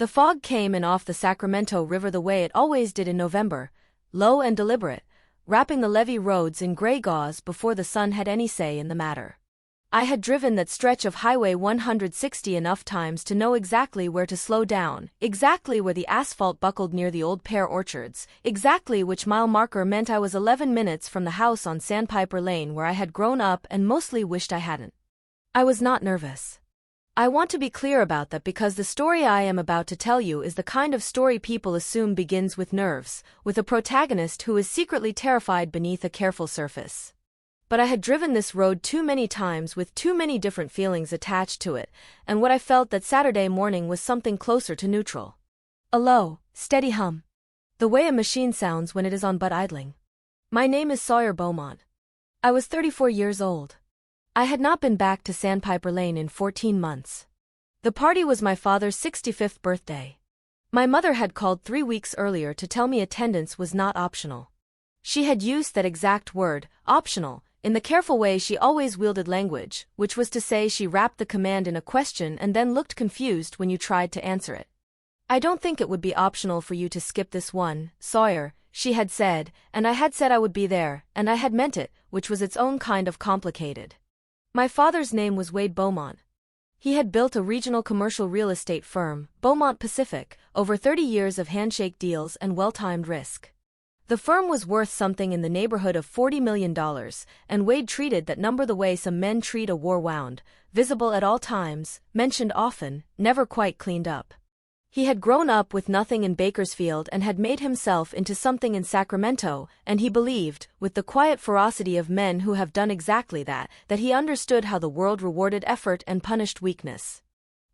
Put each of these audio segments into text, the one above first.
The fog came in off the Sacramento River the way it always did in November, low and deliberate, wrapping the levee roads in gray gauze before the sun had any say in the matter. I had driven that stretch of Highway 160 enough times to know exactly where to slow down, exactly where the asphalt buckled near the old pear orchards, exactly which mile marker meant I was 11 minutes from the house on Sandpiper Lane where I had grown up and mostly wished I hadn't. I was not nervous. I want to be clear about that because the story I am about to tell you is the kind of story people assume begins with nerves, with a protagonist who is secretly terrified beneath a careful surface. But I had driven this road too many times with too many different feelings attached to it, and what I felt that Saturday morning was something closer to neutral. A low, steady hum. The way a machine sounds when it is on but idling. My name is Sawyer Beaumont. I was 34 years old. I had not been back to Sandpiper Lane in 14 months. The party was my father's 65th birthday. My mother had called 3 weeks earlier to tell me attendance was not optional. She had used that exact word, optional, in the careful way she always wielded language, which was to say she wrapped the command in a question and then looked confused when you tried to answer it. I don't think it would be optional for you to skip this one, Sawyer, she had said, and I had said I would be there, and I had meant it, which was its own kind of complicated. My father's name was Wade Beaumont. He had built a regional commercial real estate firm, Beaumont Pacific, over 30 years of handshake deals and well-timed risk. The firm was worth something in the neighborhood of $40 million, and Wade treated that number the way some men treat a war wound, visible at all times, mentioned often, never quite cleaned up. He had grown up with nothing in Bakersfield and had made himself into something in Sacramento, and he believed, with the quiet ferocity of men who have done exactly that, that he understood how the world rewarded effort and punished weakness.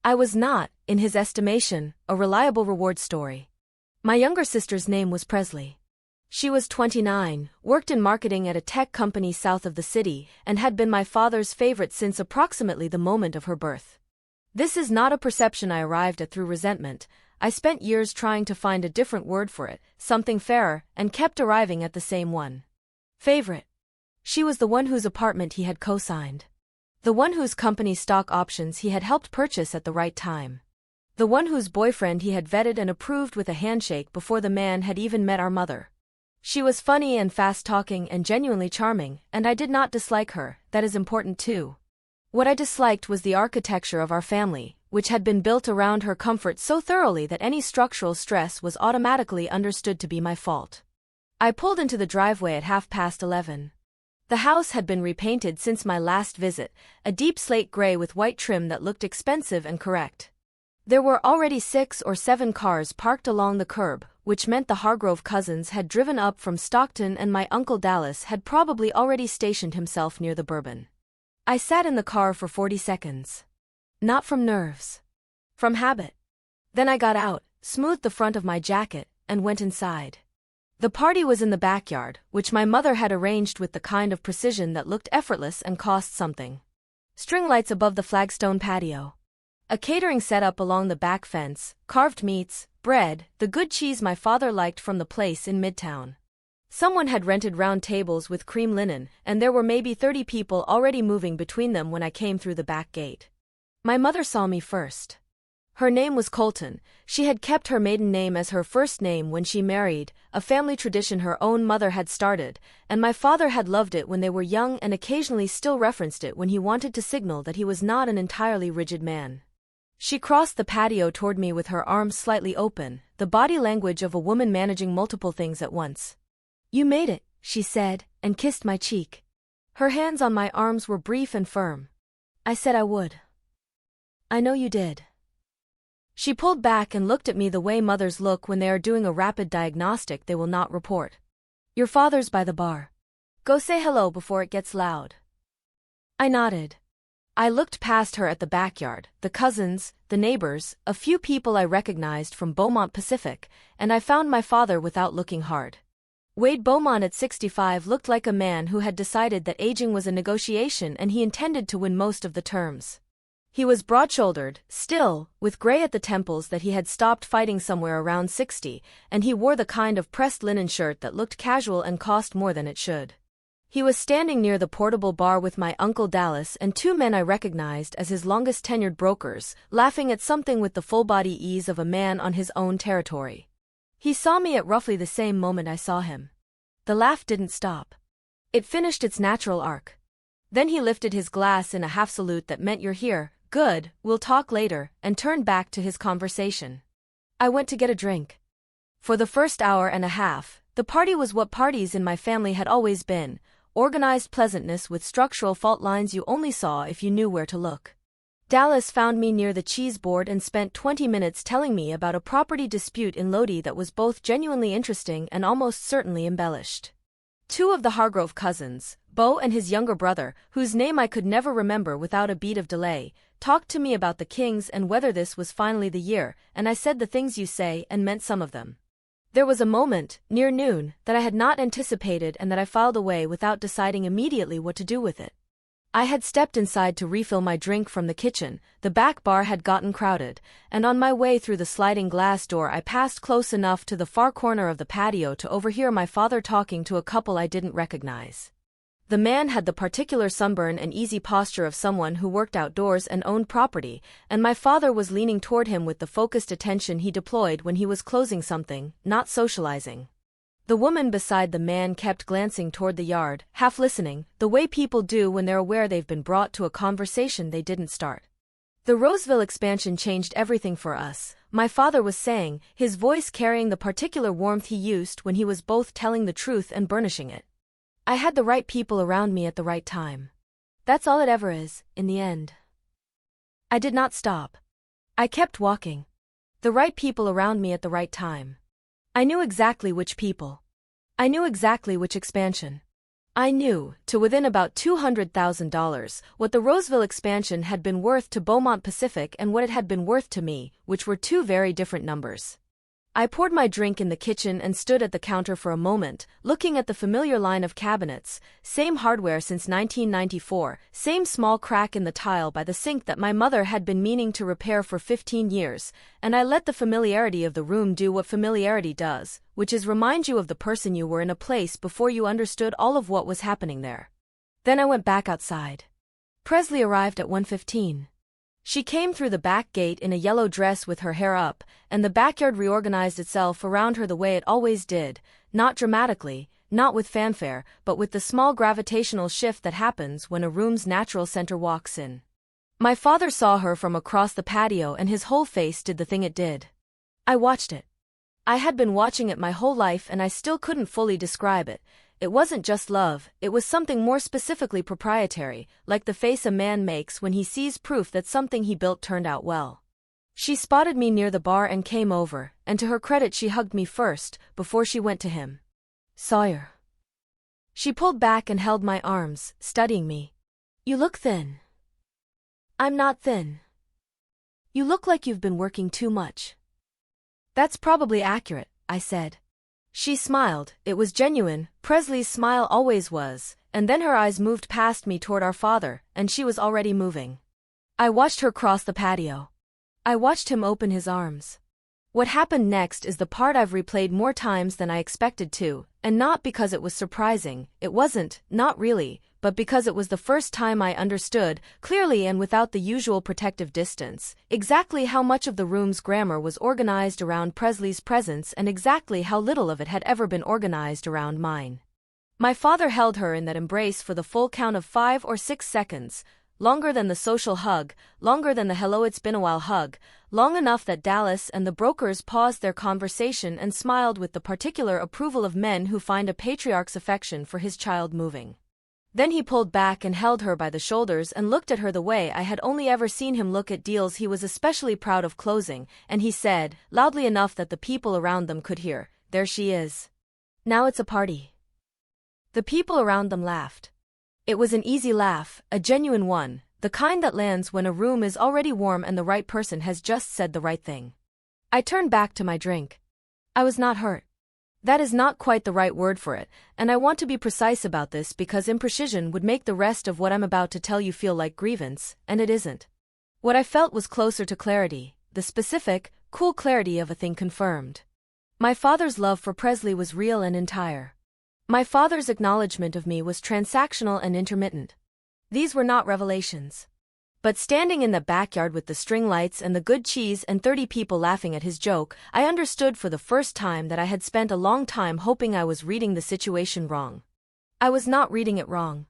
I was not, in his estimation, a reliable reward story. My younger sister's name was Presley. She was 29, worked in marketing at a tech company south of the city, and had been my father's favorite since approximately the moment of her birth. This is not a perception I arrived at through resentment. I spent years trying to find a different word for it, something fairer, and kept arriving at the same one. Favorite. She was the one whose apartment he had co-signed. The one whose company stock options he had helped purchase at the right time. The one whose boyfriend he had vetted and approved with a handshake before the man had even met our mother. She was funny and fast-talking and genuinely charming, and I did not dislike her. That is important too. What I disliked was the architecture of our family, which had been built around her comfort so thoroughly that any structural stress was automatically understood to be my fault. I pulled into the driveway at 11:30. The house had been repainted since my last visit, a deep slate gray with white trim that looked expensive and correct. There were already 6 or 7 cars parked along the curb, which meant the Hargrove cousins had driven up from Stockton and my Uncle Dallas had probably already stationed himself near the Bourbon. I sat in the car for 40 seconds. Not from nerves. From habit. Then I got out, smoothed the front of my jacket, and went inside. The party was in the backyard, which my mother had arranged with the kind of precision that looked effortless and cost something. String lights above the flagstone patio. A catering setup along the back fence, carved meats, bread, the good cheese my father liked from the place in Midtown. Someone had rented round tables with cream linen, and there were maybe 30 people already moving between them when I came through the back gate. My mother saw me first. Her name was Colton. She had kept her maiden name as her first name when she married, a family tradition her own mother had started, and my father had loved it when they were young and occasionally still referenced it when he wanted to signal that he was not an entirely rigid man. She crossed the patio toward me with her arms slightly open, the body language of a woman managing multiple things at once. "You made it," she said, and kissed my cheek. Her hands on my arms were brief and firm. I said I would. "I know you did." She pulled back and looked at me the way mothers look when they are doing a rapid diagnostic they will not report. "Your father's by the bar. Go say hello before it gets loud." I nodded. I looked past her at the backyard, the cousins, the neighbors, a few people I recognized from Beaumont Pacific, and I found my father without looking hard. Wade Beaumont at 65 looked like a man who had decided that aging was a negotiation and he intended to win most of the terms. He was broad-shouldered, still, with gray at the temples that he had stopped fighting somewhere around 60, and he wore the kind of pressed linen shirt that looked casual and cost more than it should. He was standing near the portable bar with my Uncle Dallas and two men I recognized as his longest-tenured brokers, laughing at something with the full-body ease of a man on his own territory. He saw me at roughly the same moment I saw him. The laugh didn't stop. It finished its natural arc. Then he lifted his glass in a half-salute that meant "You're here, good, we'll talk later," and turned back to his conversation. I went to get a drink. For the first hour and a half, the party was what parties in my family had always been: organized pleasantness with structural fault lines you only saw if you knew where to look. Dallas found me near the cheese board and spent 20 minutes telling me about a property dispute in Lodi that was both genuinely interesting and almost certainly embellished. Two of the Hargrove cousins, Beau and his younger brother, whose name I could never remember without a beat of delay, talked to me about the Kings and whether this was finally the year, and I said the things you say and meant some of them. There was a moment, near noon, that I had not anticipated and that I filed away without deciding immediately what to do with it. I had stepped inside to refill my drink from the kitchen, the back bar had gotten crowded, and on my way through the sliding glass door I passed close enough to the far corner of the patio to overhear my father talking to a couple I didn't recognize. The man had the particular sunburn and easy posture of someone who worked outdoors and owned property, and my father was leaning toward him with the focused attention he deployed when he was closing something, not socializing. The woman beside the man kept glancing toward the yard, half listening, the way people do when they're aware they've been brought to a conversation they didn't start. The Roseville expansion changed everything for us, my father was saying, his voice carrying the particular warmth he used when he was both telling the truth and burnishing it. I had the right people around me at the right time. That's all it ever is, in the end. I did not stop. I kept walking. The right people around me at the right time. I knew exactly which people. I knew exactly which expansion. I knew, to within about $200,000, what the Roseville expansion had been worth to Beaumont Pacific and what it had been worth to me, which were two very different numbers. I poured my drink in the kitchen and stood at the counter for a moment, looking at the familiar line of cabinets, same hardware since 1994, same small crack in the tile by the sink that my mother had been meaning to repair for 15 years, and I let the familiarity of the room do what familiarity does, which is remind you of the person you were in a place before you understood all of what was happening there. Then I went back outside. Presley arrived at 1:15. She came through the back gate in a yellow dress with her hair up, and the backyard reorganized itself around her the way it always did, not dramatically, not with fanfare, but with the small gravitational shift that happens when a room's natural center walks in. My father saw her from across the patio and his whole face did the thing it did. I watched it. I had been watching it my whole life and I still couldn't fully describe it. It wasn't just love, it was something more specifically proprietary, like the face a man makes when he sees proof that something he built turned out well. She spotted me near the bar and came over, and to her credit she hugged me first, before she went to him. "Sawyer." She pulled back and held my arms, studying me. "You look thin." "I'm not thin." "You look like you've been working too much." "That's probably accurate," I said. She smiled, it was genuine, Presley's smile always was, and then her eyes moved past me toward our father, and she was already moving. I watched her cross the patio. I watched him open his arms. What happened next is the part I've replayed more times than I expected to, and not because it was surprising, it wasn't, not really, but because it was the first time I understood, clearly and without the usual protective distance, exactly how much of the room's grammar was organized around Presley's presence and exactly how little of it had ever been organized around mine. My father held her in that embrace for the full count of 5 or 6 seconds, longer than the social hug, longer than the hello it's been a while hug, long enough that Dallas and the brokers paused their conversation and smiled with the particular approval of men who find a patriarch's affection for his child moving. Then he pulled back and held her by the shoulders and looked at her the way I had only ever seen him look at deals he was especially proud of closing, and he said, loudly enough that the people around them could hear, "There she is. Now it's a party." The people around them laughed. It was an easy laugh, a genuine one, the kind that lands when a room is already warm and the right person has just said the right thing. I turned back to my drink. I was not hurt. That is not quite the right word for it, and I want to be precise about this because imprecision would make the rest of what I'm about to tell you feel like grievance, and it isn't. What I felt was closer to clarity, the specific, cool clarity of a thing confirmed. My father's love for Presley was real and entire. My father's acknowledgement of me was transactional and intermittent. These were not revelations. But standing in the backyard with the string lights and the good cheese and 30 people laughing at his joke, I understood for the first time that I had spent a long time hoping I was reading the situation wrong. I was not reading it wrong.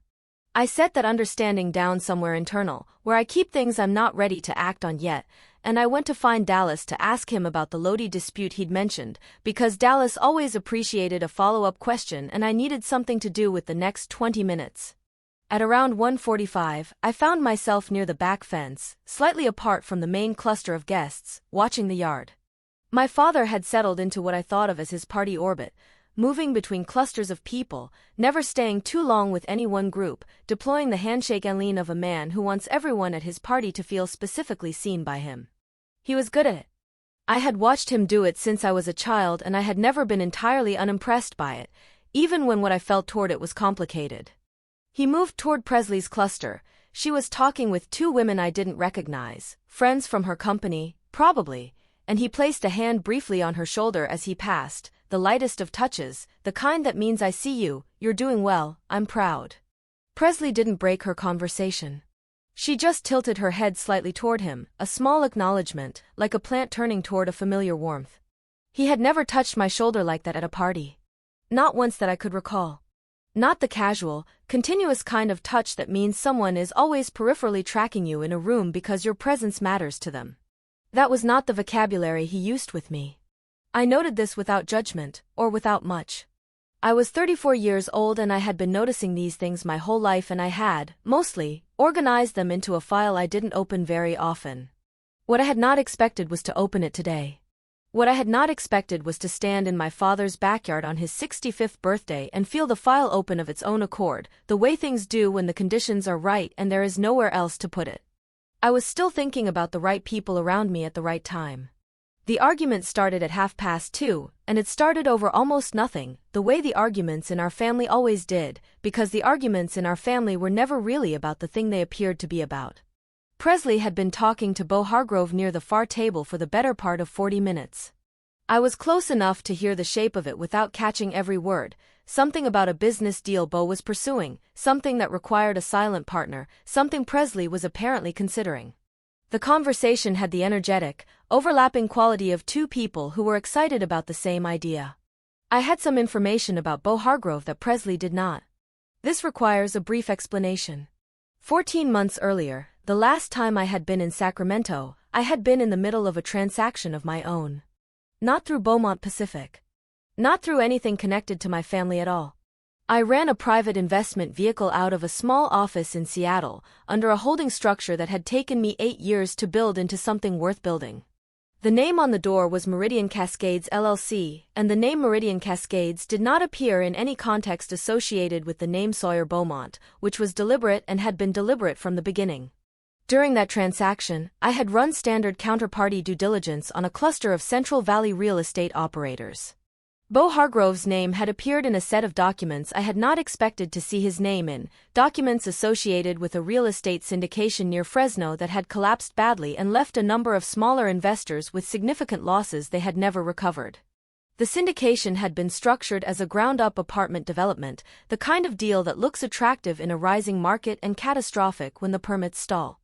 I set that understanding down somewhere internal, where I keep things I'm not ready to act on yet, and I went to find Dallas to ask him about the Lodi dispute he'd mentioned, because Dallas always appreciated a follow-up question and I needed something to do with the next 20 minutes. At around 1:45, I found myself near the back fence, slightly apart from the main cluster of guests, watching the yard. My father had settled into what I thought of as his party orbit, moving between clusters of people, never staying too long with any one group, deploying the handshake and lean of a man who wants everyone at his party to feel specifically seen by him. He was good at it. I had watched him do it since I was a child and I had never been entirely unimpressed by it, even when what I felt toward it was complicated. He moved toward Presley's cluster. She was talking with two women I didn't recognize, friends from her company, probably, and he placed a hand briefly on her shoulder as he passed, the lightest of touches, the kind that means I see you, you're doing well, I'm proud. Presley didn't break her conversation. She just tilted her head slightly toward him, a small acknowledgement, like a plant turning toward a familiar warmth. He had never touched my shoulder like that at a party. Not once that I could recall. Not the casual, continuous kind of touch that means someone is always peripherally tracking you in a room because your presence matters to them. That was not the vocabulary he used with me. I noted this without judgment, or without much. I was 34 years old and I had been noticing these things my whole life and I had, mostly, organized them into a file I didn't open very often. What I had not expected was to open it today. What I had not expected was to stand in my father's backyard on his 65th birthday and feel the file open of its own accord, the way things do when the conditions are right and there is nowhere else to put it. I was still thinking about the right people around me at the right time. The argument started at 2:30, and it started over almost nothing, the way the arguments in our family always did, because the arguments in our family were never really about the thing they appeared to be about. Presley had been talking to Bo Hargrove near the far table for the better part of 40 minutes. I was close enough to hear the shape of it without catching every word, something about a business deal Bo was pursuing, something that required a silent partner, something Presley was apparently considering. The conversation had the energetic, overlapping quality of two people who were excited about the same idea. I had some information about Bo Hargrove that Presley did not. This requires a brief explanation. 14 months earlier, the last time I had been in Sacramento, I had been in the middle of a transaction of my own. Not through Beaumont Pacific. Not through anything connected to my family at all. I ran a private investment vehicle out of a small office in Seattle, under a holding structure that had taken me 8 years to build into something worth building. The name on the door was Meridian Cascades LLC, and the name Meridian Cascades did not appear in any context associated with the name Sawyer Beaumont, which was deliberate and had been deliberate from the beginning. During that transaction, I had run standard counterparty due diligence on a cluster of Central Valley real estate operators. Bo Hargrove's name had appeared in a set of documents I had not expected to see his name in, documents associated with a real estate syndication near Fresno that had collapsed badly and left a number of smaller investors with significant losses they had never recovered. The syndication had been structured as a ground-up apartment development, the kind of deal that looks attractive in a rising market and catastrophic when the permits stall.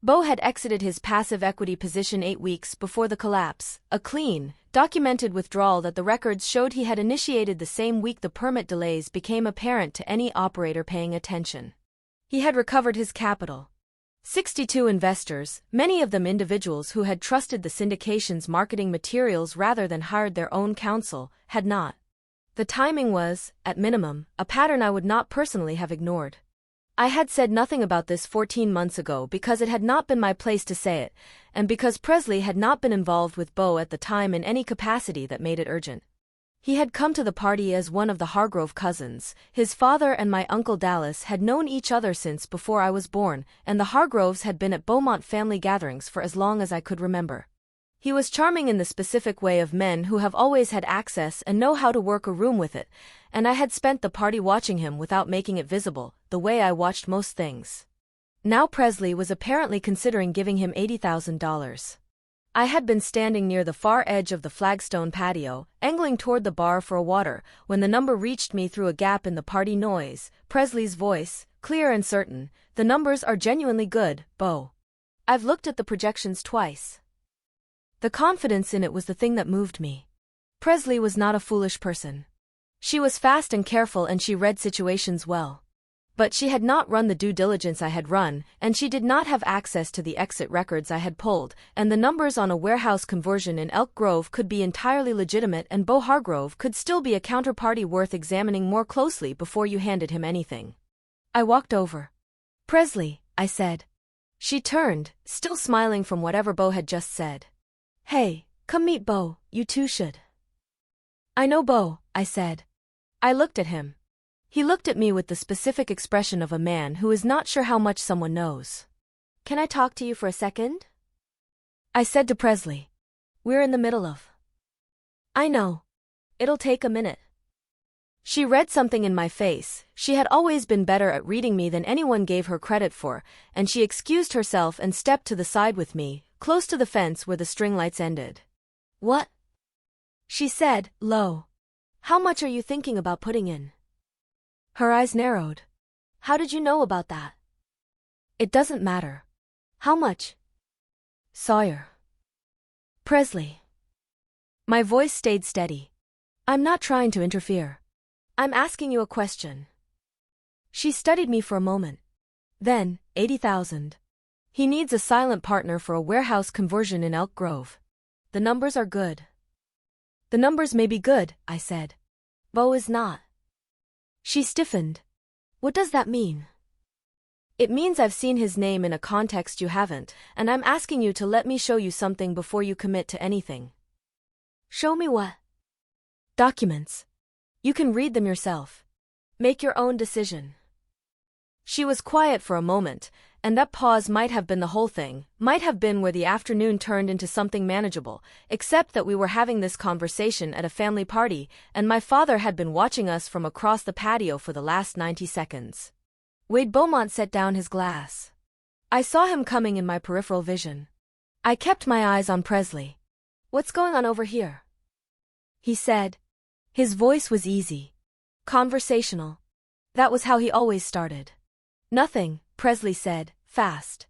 Bo had exited his passive equity position 8 weeks before the collapse, a clean, documented withdrawal that the records showed he had initiated the same week the permit delays became apparent to any operator paying attention. He had recovered his capital. 62 investors, many of them individuals who had trusted the syndication's marketing materials rather than hired their own counsel, had not. The timing was, at minimum, a pattern I would not personally have ignored. I had said nothing about this 14 months ago because it had not been my place to say it, and because Presley had not been involved with Bo at the time in any capacity that made it urgent. He had come to the party as one of the Hargrove cousins. His father and my uncle Dallas had known each other since before I was born, and the Hargroves had been at Beaumont family gatherings for as long as I could remember. He was charming in the specific way of men who have always had access and know how to work a room with it, and I had spent the party watching him without making it visible, the way I watched most things. Now Presley was apparently considering giving him $80,000. I had been standing near the far edge of the flagstone patio, angling toward the bar for a water, when the number reached me through a gap in the party noise. Presley's voice, clear and certain. "The numbers are genuinely good, Bo. I've looked at the projections twice." The confidence in it was the thing that moved me. Presley was not a foolish person. She was fast and careful, and she read situations well. But she had not run the due diligence I had run, and she did not have access to the exit records I had pulled, and the numbers on a warehouse conversion in Elk Grove could be entirely legitimate, and Bo Hargrove could still be a counterparty worth examining more closely before you handed him anything. I walked over. "Presley," I said. She turned, still smiling from whatever Bo had just said. "Hey, come meet Bo, you two should." "I know Bo," I said. I looked at him. He looked at me with the specific expression of a man who is not sure how much someone knows. "Can I talk to you for a second?" I said to Presley. "We're in the middle of." "I know. It'll take a minute." She read something in my face. She had always been better at reading me than anyone gave her credit for, and she excused herself and stepped to the side with me, close to the fence where the string lights ended. "What?" she said, low. "How much are you thinking about putting in?" Her eyes narrowed. "How did you know about that?" "It doesn't matter." "How much?" "Sawyer." "Presley." My voice stayed steady. "I'm not trying to interfere. I'm asking you a question." She studied me for a moment. Then, 80,000. He needs a silent partner for a warehouse conversion in Elk Grove. The numbers are good. "The numbers may be good," I said. "Bo is not." She stiffened. "What does that mean?" "It means I've seen his name in a context you haven't, and I'm asking you to let me show you something before you commit to anything." "Show me what?" "Documents. You can read them yourself. Make your own decision." She was quiet for a moment, and that pause might have been the whole thing, might have been where the afternoon turned into something manageable, except that we were having this conversation at a family party, and my father had been watching us from across the patio for the last 90 seconds. Wade Beaumont set down his glass. I saw him coming in my peripheral vision. I kept my eyes on Presley. "What's going on over here?" he said. His voice was easy. Conversational. That was how he always started. "Nothing," Presley said, fast.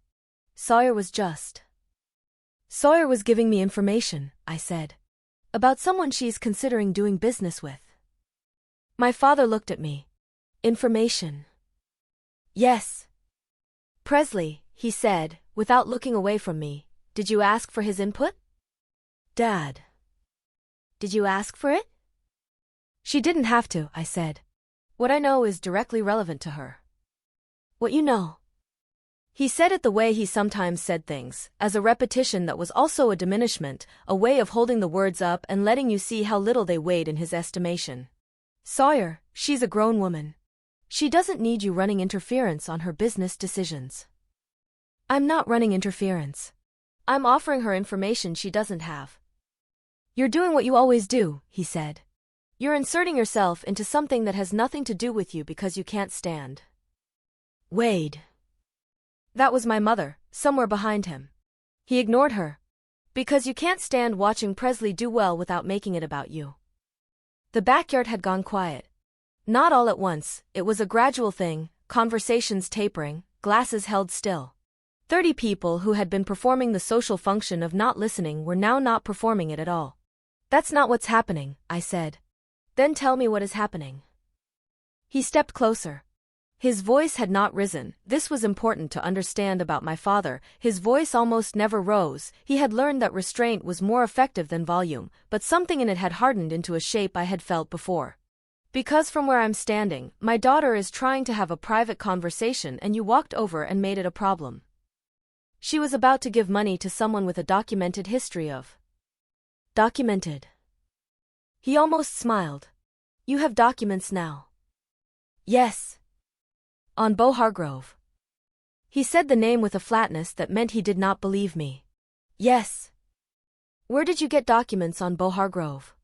"Sawyer was giving me information," I said. "About someone she's considering doing business with." My father looked at me. "Information?" "Yes." "Presley," he said, without looking away from me, "did you ask for his input?" "Dad." "Did you ask for it?" "She didn't have to," I said. "What I know is directly relevant to her." "What you know?" He said it the way he sometimes said things, as a repetition that was also a diminishment, a way of holding the words up and letting you see how little they weighed in his estimation. "Sawyer, she's a grown woman. She doesn't need you running interference on her business decisions." "I'm not running interference. I'm offering her information she doesn't have." "You're doing what you always do," he said. "You're inserting yourself into something that has nothing to do with you because you can't stand." "Wade." That was my mother, somewhere behind him. He ignored her. "Because you can't stand watching Presley do well without making it about you." The backyard had gone quiet. Not all at once, it was a gradual thing, conversations tapering, glasses held still. 30 people who had been performing the social function of not listening were now not performing it at all. "That's not what's happening," I said. "Then tell me what is happening." He stepped closer. His voice had not risen. This was important to understand about my father. His voice almost never rose. He had learned that restraint was more effective than volume, but something in it had hardened into a shape I had felt before. "Because from where I'm standing, my daughter is trying to have a private conversation and you walked over and made it a problem. She was about to give money to someone with a documented history of." "Documented?" He almost smiled. "You have documents now." "Yes." "On Bo Hargrove." He said the name with a flatness that meant he did not believe me. "Yes." "Where did you get documents on Bo Hargrove?"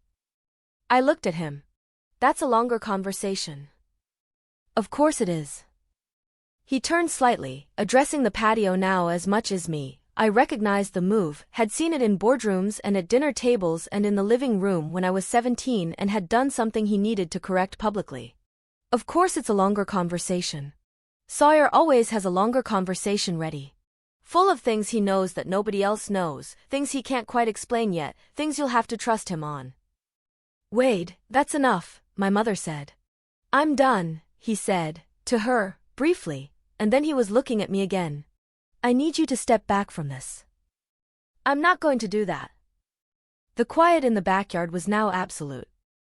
I looked at him. "That's a longer conversation." "Of course it is." He turned slightly, addressing the patio now as much as me. I recognized the move, had seen it in boardrooms and at dinner tables and in the living room when I was 17 and had done something he needed to correct publicly. Of course it's a longer conversation. Sawyer always has a longer conversation ready. Full of things he knows that nobody else knows, things he can't quite explain yet, things you'll have to trust him on. Wade, that's enough, my mother said. I'm done, he said, to her, briefly, and then he was looking at me again. I need you to step back from this. I'm not going to do that. The quiet in the backyard was now absolute.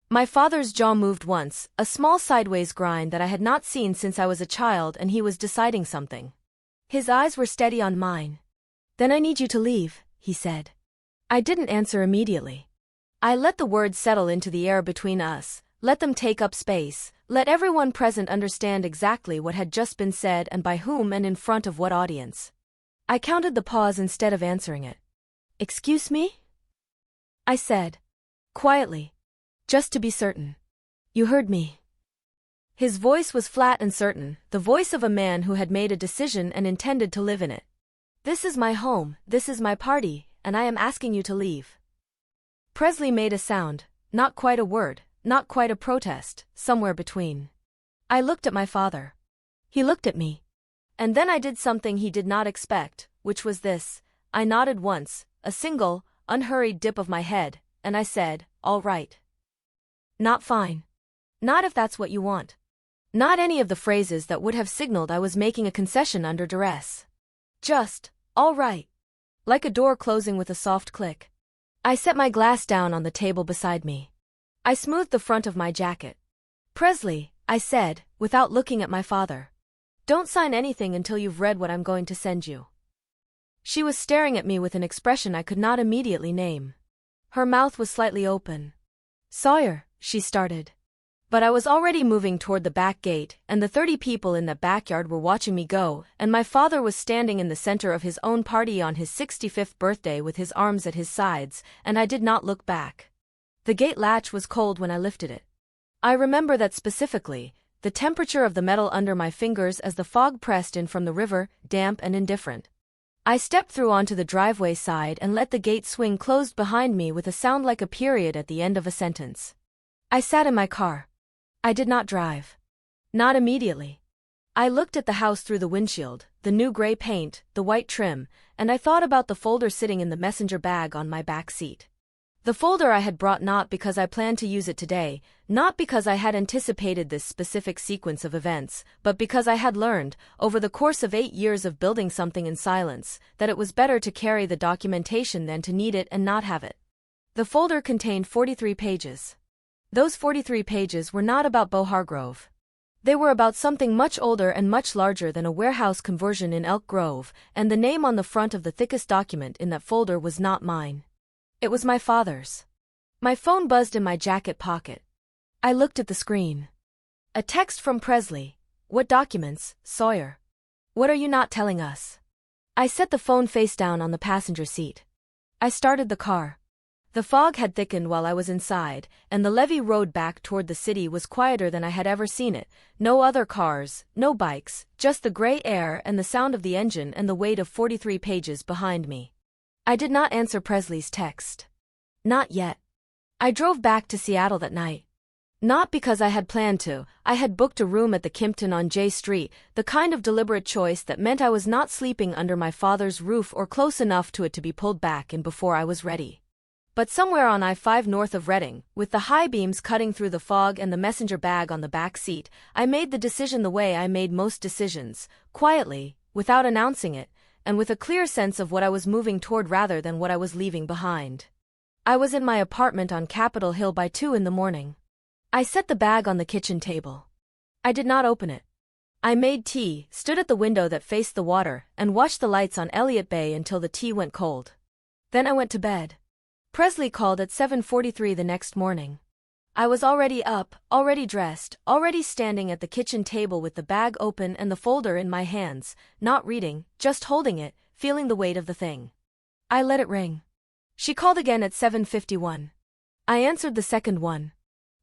My father's jaw moved once, a small sideways grind that I had not seen since I was a child, and he was deciding something. His eyes were steady on mine. Then I need you to leave, he said. I didn't answer immediately. I let the words settle into the air between us, let them take up space, let everyone present understand exactly what had just been said and by whom and in front of what audience. I counted the pause instead of answering it. Excuse me? I said. Quietly. Just to be certain. You heard me. His voice was flat and certain, the voice of a man who had made a decision and intended to live in it. This is my home, this is my party, and I am asking you to leave. Presley made a sound, not quite a word, not quite a protest, somewhere between. I looked at my father. He looked at me. And then I did something he did not expect, which was this. I nodded once, a single, unhurried dip of my head, and I said, all right. Not fine. Not if that's what you want. Not any of the phrases that would have signaled I was making a concession under duress. Just, all right. Like a door closing with a soft click. I set my glass down on the table beside me. I smoothed the front of my jacket. Presley, I said, without looking at my father. Don't sign anything until you've read what I'm going to send you. She was staring at me with an expression I could not immediately name. Her mouth was slightly open. Sawyer, she started. But I was already moving toward the back gate, and the 30 people in the backyard were watching me go, and my father was standing in the center of his own party on his 65th birthday with his arms at his sides, and I did not look back. The gate latch was cold when I lifted it. I remember that specifically, the temperature of the metal under my fingers as the fog pressed in from the river, damp and indifferent. I stepped through onto the driveway side and let the gate swing closed behind me with a sound like a period at the end of a sentence. I sat in my car. I did not drive. Not immediately. I looked at the house through the windshield, the new gray paint, the white trim, and I thought about the folder sitting in the messenger bag on my back seat. The folder I had brought not because I planned to use it today, not because I had anticipated this specific sequence of events, but because I had learned, over the course of 8 years of building something in silence, that it was better to carry the documentation than to need it and not have it. The folder contained 43 pages. Those 43 pages were not about Bo Hargrove. They were about something much older and much larger than a warehouse conversion in Elk Grove, and the name on the front of the thickest document in that folder was not mine. It was my father's. My phone buzzed in my jacket pocket. I looked at the screen. A text from Presley. What documents, Sawyer? What are you not telling us? I set the phone face down on the passenger seat. I started the car. The fog had thickened while I was inside, and the levee road back toward the city was quieter than I had ever seen it. No other cars, no bikes, just the gray air and the sound of the engine and the weight of 43 pages behind me. I did not answer Presley's text. Not yet. I drove back to Seattle that night. Not because I had planned to. I had booked a room at the Kimpton on J Street, the kind of deliberate choice that meant I was not sleeping under my father's roof or close enough to it to be pulled back in before I was ready. But somewhere on I-5 north of Redding, with the high beams cutting through the fog and the messenger bag on the back seat, I made the decision the way I made most decisions, quietly, without announcing it, and with a clear sense of what I was moving toward rather than what I was leaving behind. I was in my apartment on Capitol Hill by 2 in the morning. I set the bag on the kitchen table. I did not open it. I made tea, stood at the window that faced the water, and watched the lights on Elliott Bay until the tea went cold. Then I went to bed. Presley called at 7:43 the next morning. I was already up, already dressed, already standing at the kitchen table with the bag open and the folder in my hands, not reading, just holding it, feeling the weight of the thing. I let it ring. She called again at 7:51. I answered the second one.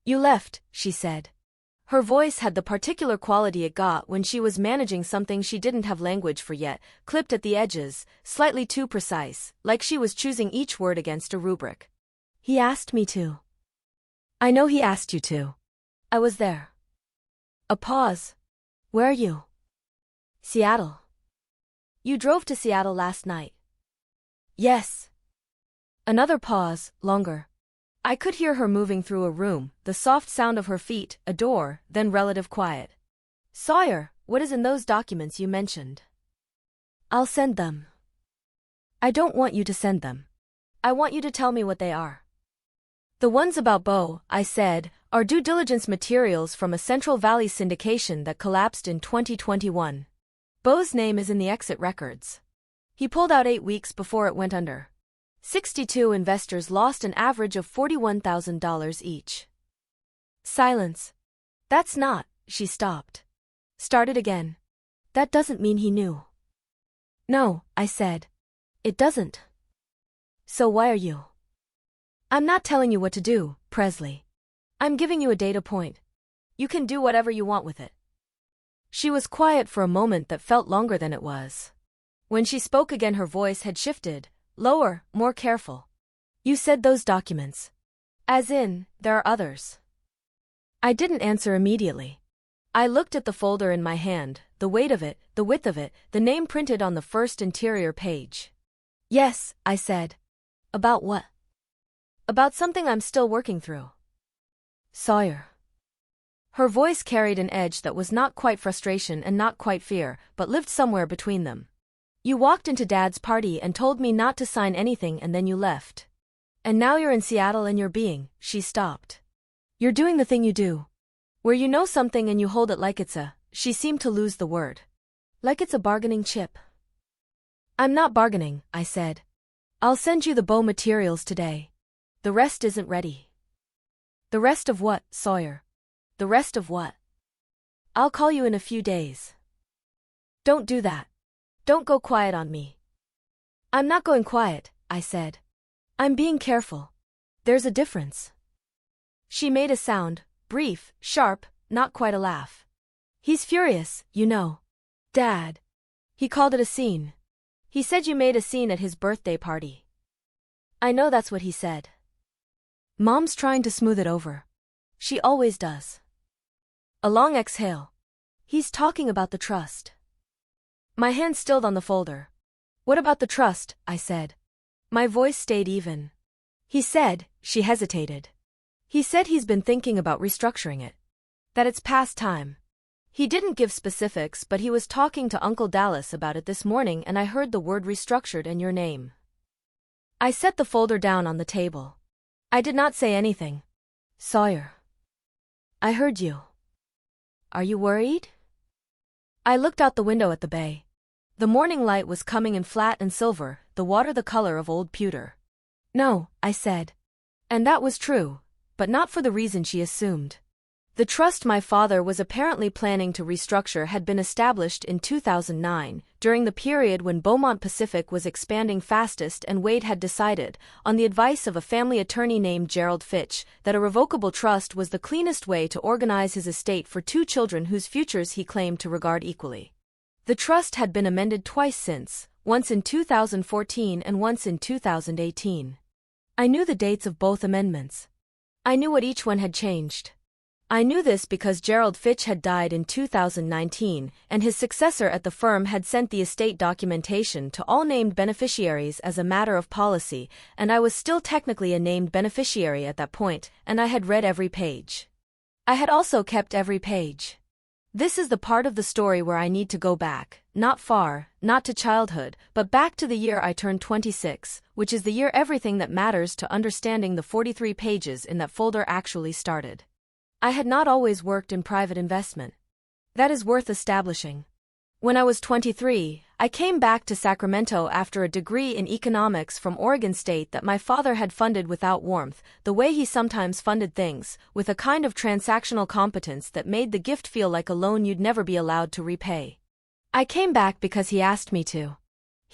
You left, she said. Her voice had the particular quality it got when she was managing something she didn't have language for yet, clipped at the edges, slightly too precise, like she was choosing each word against a rubric. He asked me to. I know he asked you to. I was there. A pause. Where are you? Seattle. You drove to Seattle last night. Yes. Another pause, longer. I could hear her moving through a room, the soft sound of her feet, a door, then relative quiet. Sawyer, what is in those documents you mentioned? I'll send them. I don't want you to send them. I want you to tell me what they are. The ones about Bo, I said, are due diligence materials from a Central Valley syndication that collapsed in 2021. Bo's name is in the exit records. He pulled out 8 weeks before it went under. 62 investors lost an average of $41,000 each. Silence. That's not, she stopped. Started again. That doesn't mean he knew. No, I said. It doesn't. So why are you? I'm not telling you what to do, Presley. I'm giving you a data point. You can do whatever you want with it. She was quiet for a moment that felt longer than it was. When she spoke again, her voice had shifted. Lower, more careful. You said those documents. As in, there are others. I didn't answer immediately. I looked at the folder in my hand, the weight of it, the width of it, the name printed on the first interior page. Yes, I said. About what? About something I'm still working through. Sawyer. Her voice carried an edge that was not quite frustration and not quite fear, but lived somewhere between them. You walked into Dad's party and told me not to sign anything and then you left. And now you're in Seattle and you're being, she stopped. You're doing the thing you do. Where you know something and you hold it like it's a, she seemed to lose the word. Like it's a bargaining chip. I'm not bargaining, I said. I'll send you the Bo materials today. The rest isn't ready. The rest of what, Sawyer? The rest of what? I'll call you in a few days. Don't do that. Don't go quiet on me. I'm not going quiet, I said. I'm being careful. There's a difference. She made a sound, brief, sharp, not quite a laugh. He's furious, you know. Dad. He called it a scene. He said you made a scene at his birthday party. I know that's what he said. Mom's trying to smooth it over. She always does. A long exhale. He's talking about the trust. My hand stilled on the folder. What about the trust, I said. My voice stayed even. He said, she hesitated. He said he's been thinking about restructuring it. That it's past time. He didn't give specifics, but he was talking to Uncle Dallas about it this morning and I heard the word restructured and your name. I set the folder down on the table. I did not say anything. Sawyer. I heard you. Are you worried? I looked out the window at the bay. The morning light was coming in flat and silver, the water the color of old pewter. No, I said. And that was true, but not for the reason she assumed. The trust my father was apparently planning to restructure had been established in 2009, during the period when Beaumont Pacific was expanding fastest, and Wade had decided, on the advice of a family attorney named Gerald Fitch, that a revocable trust was the cleanest way to organize his estate for 2 children whose futures he claimed to regard equally. The trust had been amended twice since, once in 2014 and once in 2018. I knew the dates of both amendments. I knew what each one had changed. I knew this because Gerald Fitch had died in 2019, and his successor at the firm had sent the estate documentation to all named beneficiaries as a matter of policy, and I was still technically a named beneficiary at that point, and I had read every page. I had also kept every page. This is the part of the story where I need to go back, not far, not to childhood, but back to the year I turned 26, which is the year everything that matters to understanding the 43 pages in that folder actually started. I had not always worked in private investment. That is worth establishing. When I was 23, I came back to Sacramento after a degree in economics from Oregon State that my father had funded without warmth, the way he sometimes funded things, with a kind of transactional competence that made the gift feel like a loan you'd never be allowed to repay. I came back because he asked me to.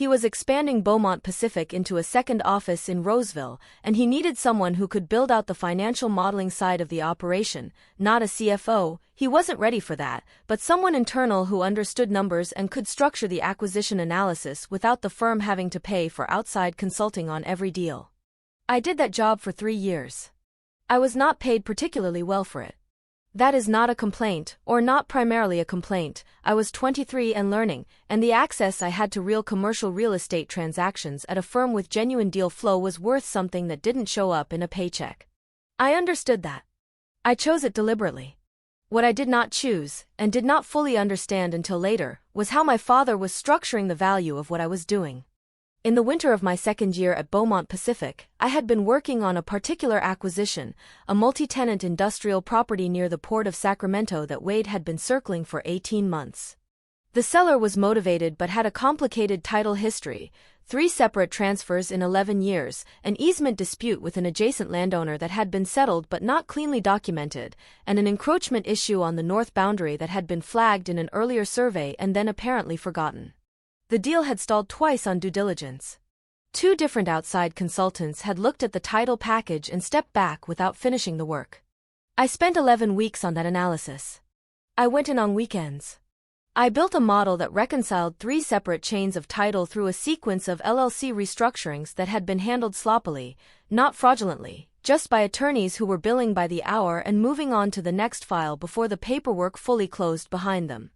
He was expanding Beaumont Pacific into a second office in Roseville, and he needed someone who could build out the financial modeling side of the operation, not a CFO. He wasn't ready for that, but someone internal who understood numbers and could structure the acquisition analysis without the firm having to pay for outside consulting on every deal. I did that job for 3 years. I was not paid particularly well for it. That is not a complaint, or not primarily a complaint. I was 23 and learning, and the access I had to real commercial real estate transactions at a firm with genuine deal flow was worth something that didn't show up in a paycheck. I understood that. I chose it deliberately. What I did not choose, and did not fully understand until later, was how my father was structuring the value of what I was doing. In the winter of my second year at Beaumont Pacific, I had been working on a particular acquisition, a multi-tenant industrial property near the port of Sacramento that Wade had been circling for 18 months. The seller was motivated but had a complicated title history, 3 separate transfers in 11 years, an easement dispute with an adjacent landowner that had been settled but not cleanly documented, and an encroachment issue on the north boundary that had been flagged in an earlier survey and then apparently forgotten. The deal had stalled twice on due diligence. 2 different outside consultants had looked at the title package and stepped back without finishing the work. I spent 11 weeks on that analysis. I went in on weekends. I built a model that reconciled 3 separate chains of title through a sequence of LLC restructurings that had been handled sloppily, not fraudulently, just by attorneys who were billing by the hour and moving on to the next file before the paperwork fully closed behind them.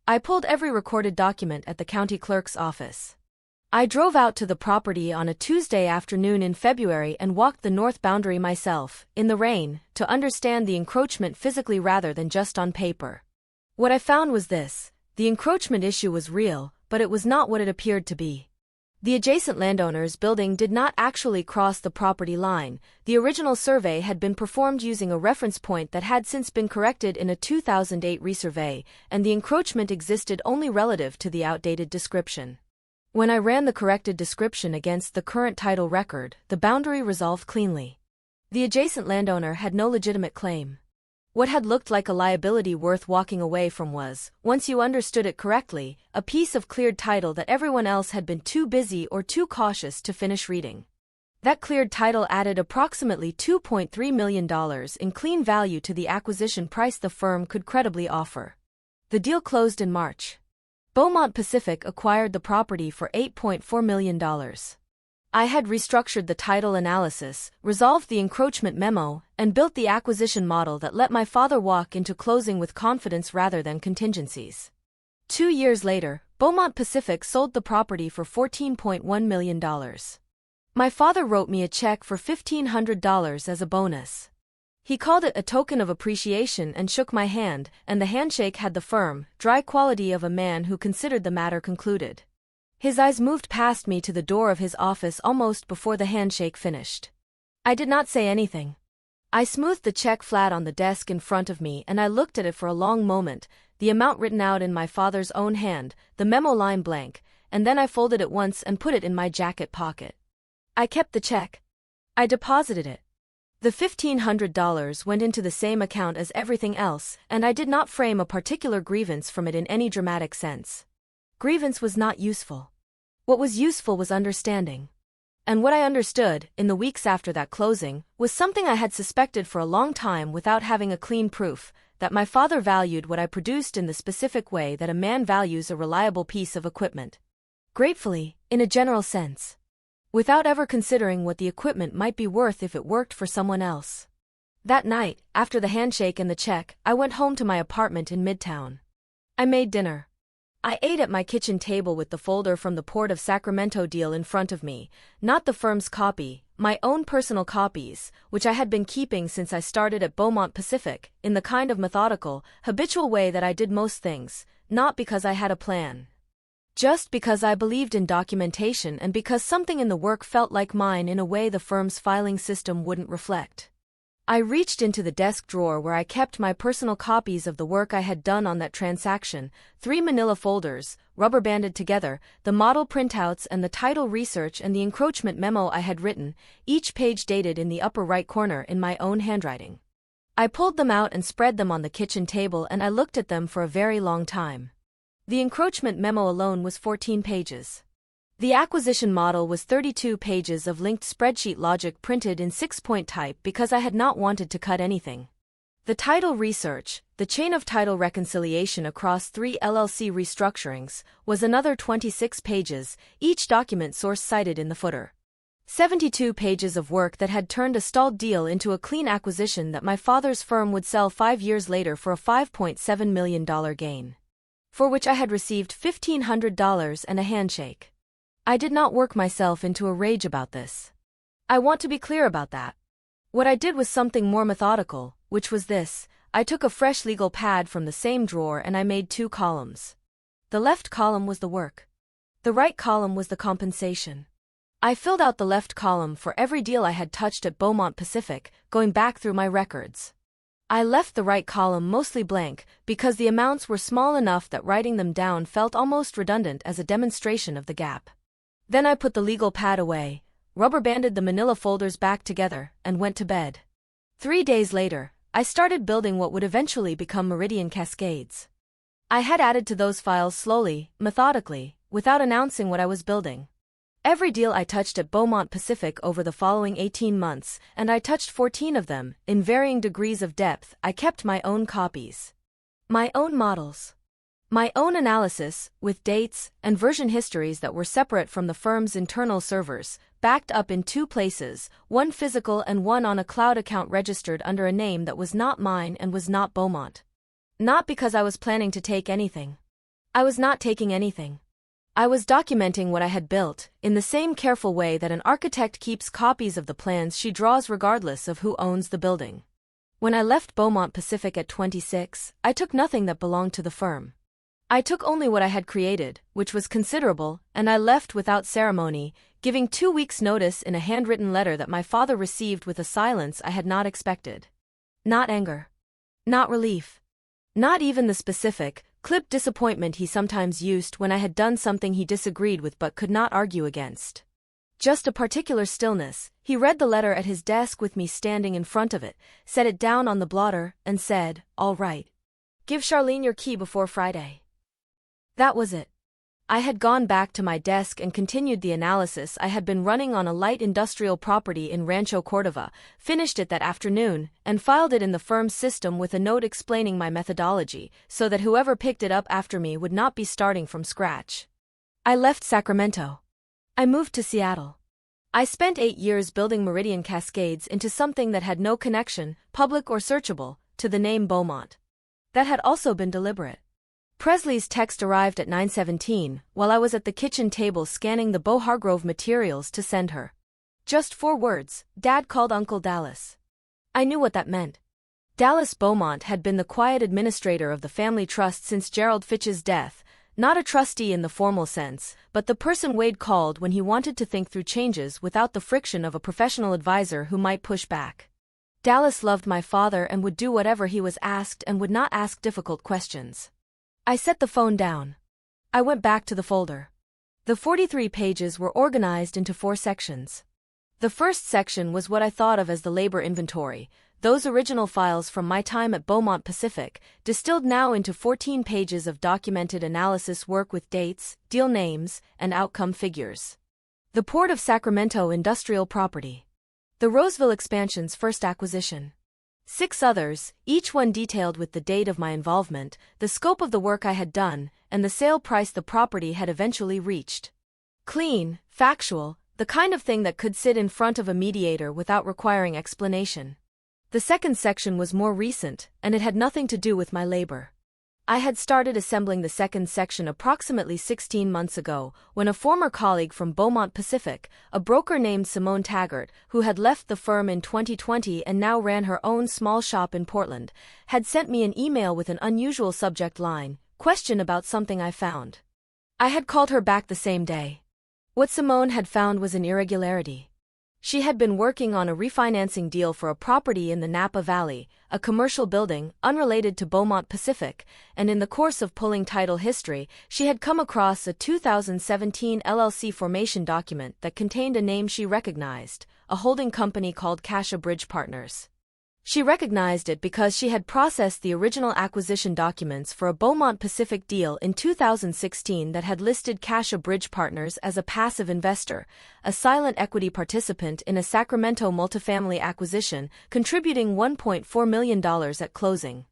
I pulled every recorded document at the county clerk's office. I drove out to the property on a Tuesday afternoon in February and walked the north boundary myself, in the rain, to understand the encroachment physically rather than just on paper. What I found was this: the encroachment issue was real, but it was not what it appeared to be. The adjacent landowner's building did not actually cross the property line. The original survey had been performed using a reference point that had since been corrected in a 2008 resurvey, and the encroachment existed only relative to the outdated description. When I ran the corrected description against the current title record, the boundary resolved cleanly. The adjacent landowner had no legitimate claim. What had looked like a liability worth walking away from was, once you understood it correctly, a piece of cleared title that everyone else had been too busy or too cautious to finish reading. That cleared title added approximately $2.3 million in clean value to the acquisition price the firm could credibly offer. The deal closed in March. Beaumont Pacific acquired the property for $8.4 million. I had restructured the title analysis, resolved the encroachment memo, and built the acquisition model that let my father walk into closing with confidence rather than contingencies. 2 years later, Beaumont Pacific sold the property for $14.1 million. My father wrote me a check for $1,500 as a bonus. He called it a token of appreciation and shook my hand, and the handshake had the firm, dry quality of a man who considered the matter concluded. His eyes moved past me to the door of his office almost before the handshake finished. I did not say anything. I smoothed the check flat on the desk in front of me and I looked at it for a long moment, the amount written out in my father's own hand, the memo line blank, and then I folded it once and put it in my jacket pocket. I kept the check. I deposited it. The $1,500 went into the same account as everything else, and I did not frame a particular grievance from it in any dramatic sense. Grievance was not useful. What was useful was understanding. And what I understood, in the weeks after that closing, was something I had suspected for a long time without having a clean proof, that my father valued what I produced in the specific way that a man values a reliable piece of equipment. Gratefully, in a general sense. Without ever considering what the equipment might be worth if it worked for someone else. That night, after the handshake and the check, I went home to my apartment in Midtown. I made dinner. I ate at my kitchen table with the folder from the Port of Sacramento deal in front of me, not the firm's copy, my own personal copies, which I had been keeping since I started at Beaumont Pacific, in the kind of methodical, habitual way that I did most things, not because I had a plan. Just because I believed in documentation and because something in the work felt like mine in a way the firm's filing system wouldn't reflect. I reached into the desk drawer where I kept my personal copies of the work I had done on that transaction, 3 manila folders, rubber-banded together, the model printouts and the title research and the encroachment memo I had written, each page dated in the upper right corner in my own handwriting. I pulled them out and spread them on the kitchen table and I looked at them for a very long time. The encroachment memo alone was 14 pages. The acquisition model was 32 pages of linked spreadsheet logic printed in 6-point type because I had not wanted to cut anything. The title research, the chain of title reconciliation across 3 LLC restructurings, was another 26 pages, each document source cited in the footer. 72 pages of work that had turned a stalled deal into a clean acquisition that my father's firm would sell 5 years later for a $5.7 million gain, for which I had received $1,500 and a handshake. I did not work myself into a rage about this. I want to be clear about that. What I did was something more methodical, which was this: I took a fresh legal pad from the same drawer and I made 2 columns. The left column was the work. The right column was the compensation. I filled out the left column for every deal I had touched at Beaumont Pacific, going back through my records. I left the right column mostly blank because the amounts were small enough that writing them down felt almost redundant as a demonstration of the gap. Then I put the legal pad away, rubber-banded the manila folders back together, and went to bed. 3 days later, I started building what would eventually become Meridian Cascades. I had added to those files slowly, methodically, without announcing what I was building. Every deal I touched at Beaumont Pacific over the following 18 months, and I touched 14 of them, in varying degrees of depth. I kept my own copies. My own models. My own analysis, with dates and version histories that were separate from the firm's internal servers, backed up in 2 places, one physical and one on a cloud account registered under a name that was not mine and was not Beaumont. Not because I was planning to take anything. I was not taking anything. I was documenting what I had built, in the same careful way that an architect keeps copies of the plans she draws regardless of who owns the building. When I left Beaumont Pacific at 26, I took nothing that belonged to the firm. I took only what I had created, which was considerable, and I left without ceremony, giving 2 weeks' notice in a handwritten letter that my father received with a silence I had not expected. Not anger. Not relief. Not even the specific, clipped disappointment he sometimes used when I had done something he disagreed with but could not argue against. Just a particular stillness. He read the letter at his desk with me standing in front of it, set it down on the blotter, and said, "All right. Give Charlene your key before Friday." That was it. I had gone back to my desk and continued the analysis I had been running on a light industrial property in Rancho Cordova, finished it that afternoon, and filed it in the firm's system with a note explaining my methodology, so that whoever picked it up after me would not be starting from scratch. I left Sacramento. I moved to Seattle. I spent 8 years building Meridian Cascades into something that had no connection, public or searchable, to the name Beaumont. That had also been deliberate. Presley's text arrived at 9:17, while I was at the kitchen table scanning the Beau Hargrove materials to send her. Just 4 words: Dad called Uncle Dallas. I knew what that meant. Dallas Beaumont had been the quiet administrator of the family trust since Gerald Fitch's death, not a trustee in the formal sense, but the person Wade called when he wanted to think through changes without the friction of a professional advisor who might push back. Dallas loved my father and would do whatever he was asked and would not ask difficult questions. I set the phone down. I went back to the folder. The 43 pages were organized into 4 sections. The first section was what I thought of as the labor inventory, those original files from my time at Beaumont Pacific, distilled now into 14 pages of documented analysis work with dates, deal names, and outcome figures. The Port of Sacramento industrial property. The Roseville expansion's first acquisition. 6 others, each one detailed with the date of my involvement, the scope of the work I had done, and the sale price the property had eventually reached. Clean, factual, the kind of thing that could sit in front of a mediator without requiring explanation. The second section was more recent, and it had nothing to do with my labor. I had started assembling the second section approximately 16 months ago, when a former colleague from Beaumont Pacific, a broker named Simone Taggart, who had left the firm in 2020 and now ran her own small shop in Portland, had sent me an email with an unusual subject line, question about something I found. I had called her back the same day. What Simone had found was an irregularity. She had been working on a refinancing deal for a property in the Napa Valley, a commercial building, unrelated to Beaumont Pacific, and in the course of pulling title history, she had come across a 2017 LLC formation document that contained a name she recognized, a holding company called Cassia Bridge Partners. She recognized it because she had processed the original acquisition documents for a Beaumont Pacific deal in 2016 that had listed Cassia Bridge Partners as a passive investor, a silent equity participant in a Sacramento multifamily acquisition, contributing $1.4 million at closing.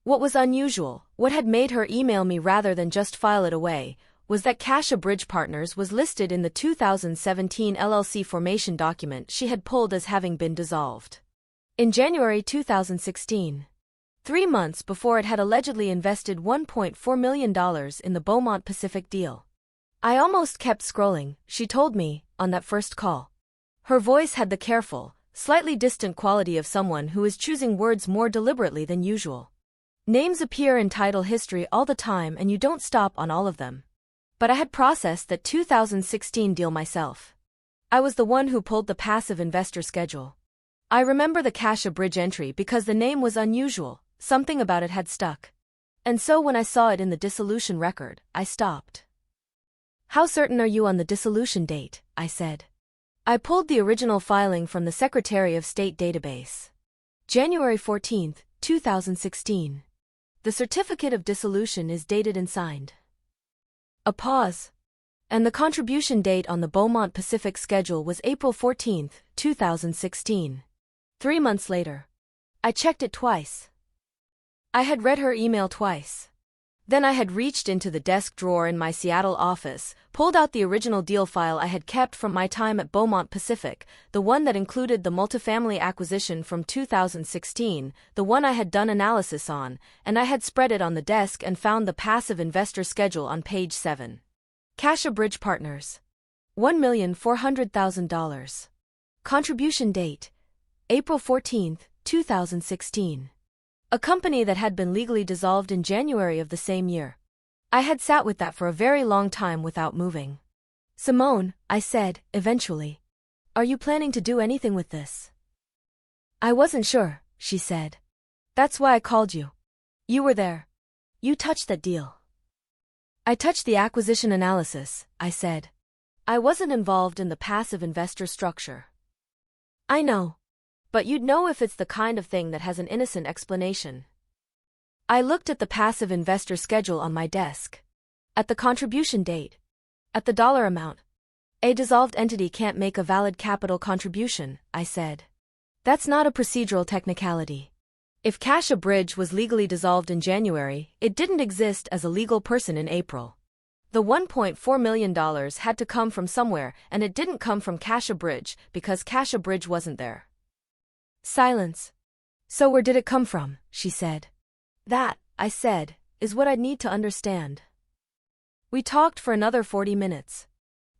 What was unusual, what had made her email me rather than just file it away, was that Cassia Bridge Partners was listed in the 2017 LLC formation document she had pulled as having been dissolved. In January 2016, 3 months before it had allegedly invested $1.4 million in the Beaumont Pacific deal. I almost kept scrolling, she told me, on that first call. Her voice had the careful, slightly distant quality of someone who is choosing words more deliberately than usual. Names appear in title history all the time and you don't stop on all of them. But I had processed that 2016 deal myself. I was the one who pulled the passive investor schedule. I remember the Cassia Bridge entry because the name was unusual, something about it had stuck. And so when I saw it in the dissolution record, I stopped. How certain are you on the dissolution date? I said. I pulled the original filing from the Secretary of State database. January 14, 2016. The certificate of dissolution is dated and signed. A pause. And the contribution date on the Beaumont Pacific schedule was April 14, 2016. 3 months later. I checked it twice. I had read her email twice. Then I had reached into the desk drawer in my Seattle office, pulled out the original deal file I had kept from my time at Beaumont Pacific, the one that included the multifamily acquisition from 2016, the one I had done analysis on, and I had spread it on the desk and found the passive investor schedule on page 7. Cassia Bridge Partners. $1,400,000. Contribution date. April 14, 2016. A company that had been legally dissolved in January of the same year. I had sat with that for a very long time without moving. Simone, I said, eventually. Are you planning to do anything with this? I wasn't sure, she said. That's why I called you. You were there. You touched that deal. I touched the acquisition analysis, I said. I wasn't involved in the passive investor structure. I know. But you'd know if it's the kind of thing that has an innocent explanation. I looked at the passive investor schedule on my desk. At the contribution date. At the dollar amount. A dissolved entity can't make a valid capital contribution, I said. That's not a procedural technicality. If Cassia Bridge was legally dissolved in January, it didn't exist as a legal person in April. The $1.4 million had to come from somewhere, and it didn't come from Cassia Bridge because Cassia Bridge wasn't there. Silence. So where did it come from? She said. That, I said, is what I'd need to understand. We talked for another 40 minutes.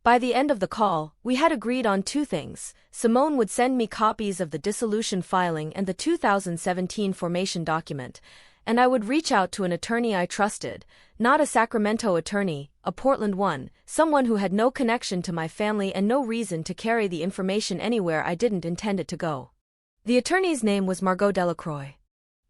By the end of the call, we had agreed on 2 things. Simone would send me copies of the dissolution filing and the 2017 formation document, and I would reach out to an attorney I trusted, not a Sacramento attorney, a Portland one, someone who had no connection to my family and no reason to carry the information anywhere I didn't intend it to go. The attorney's name was Margot Delacroix.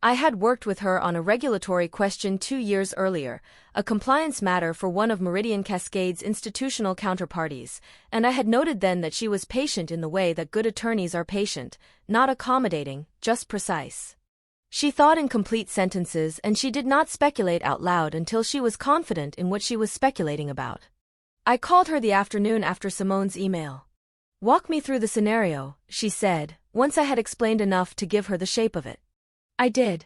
I had worked with her on a regulatory question 2 years earlier, a compliance matter for one of Meridian Cascade's institutional counterparties, and I had noted then that she was patient in the way that good attorneys are patient, not accommodating, just precise. She thought in complete sentences and she did not speculate out loud until she was confident in what she was speculating about. I called her the afternoon after Simone's email. Walk me through the scenario, she said, once I had explained enough to give her the shape of it. I did.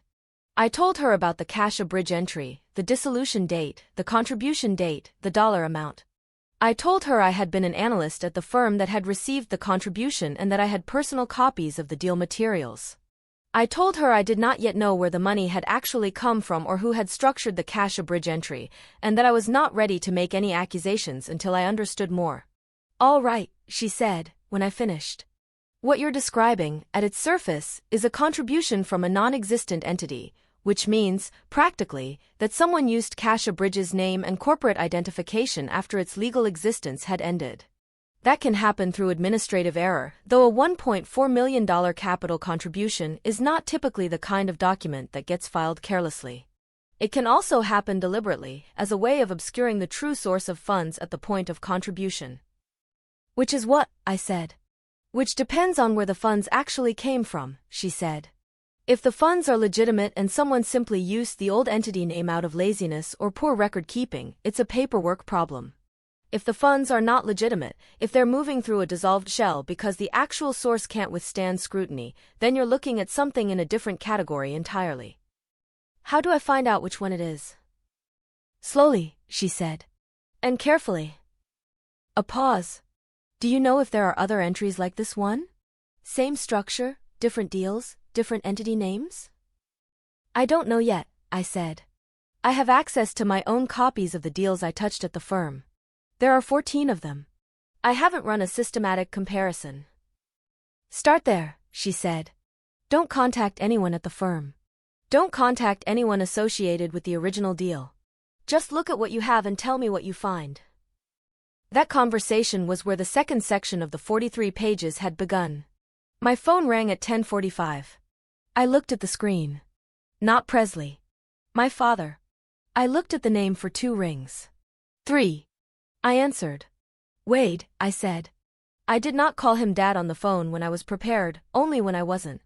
I told her about the Cassia Bridge entry, the dissolution date, the contribution date, the dollar amount. I told her I had been an analyst at the firm that had received the contribution and that I had personal copies of the deal materials. I told her I did not yet know where the money had actually come from or who had structured the Cassia Bridge entry, and that I was not ready to make any accusations until I understood more. All right, she said, when I finished. What you're describing, at its surface, is a contribution from a non-existent entity, which means, practically, that someone used Cassia Bridge's name and corporate identification after its legal existence had ended. That can happen through administrative error, though a $1.4 million capital contribution is not typically the kind of document that gets filed carelessly. It can also happen deliberately, as a way of obscuring the true source of funds at the point of contribution. Which is what, I said. Which depends on where the funds actually came from, she said. If the funds are legitimate and someone simply used the old entity name out of laziness or poor record keeping, it's a paperwork problem. If the funds are not legitimate, if they're moving through a dissolved shell because the actual source can't withstand scrutiny, then you're looking at something in a different category entirely. How do I find out which one it is? Slowly, she said. And carefully. A pause. Do you know if there are other entries like this one? Same structure, different deals, different entity names? I don't know yet, I said. I have access to my own copies of the deals I touched at the firm. There are 14 of them. I haven't run a systematic comparison. Start there, she said. Don't contact anyone at the firm. Don't contact anyone associated with the original deal. Just look at what you have and tell me what you find. That conversation was where the second section of the 43 pages had begun. My phone rang at 10:45. I looked at the screen. Not Presley. My father. I looked at the name for 2 rings. 3. I answered. Wade, I said. I did not call him Dad on the phone when I was prepared, only when I wasn't.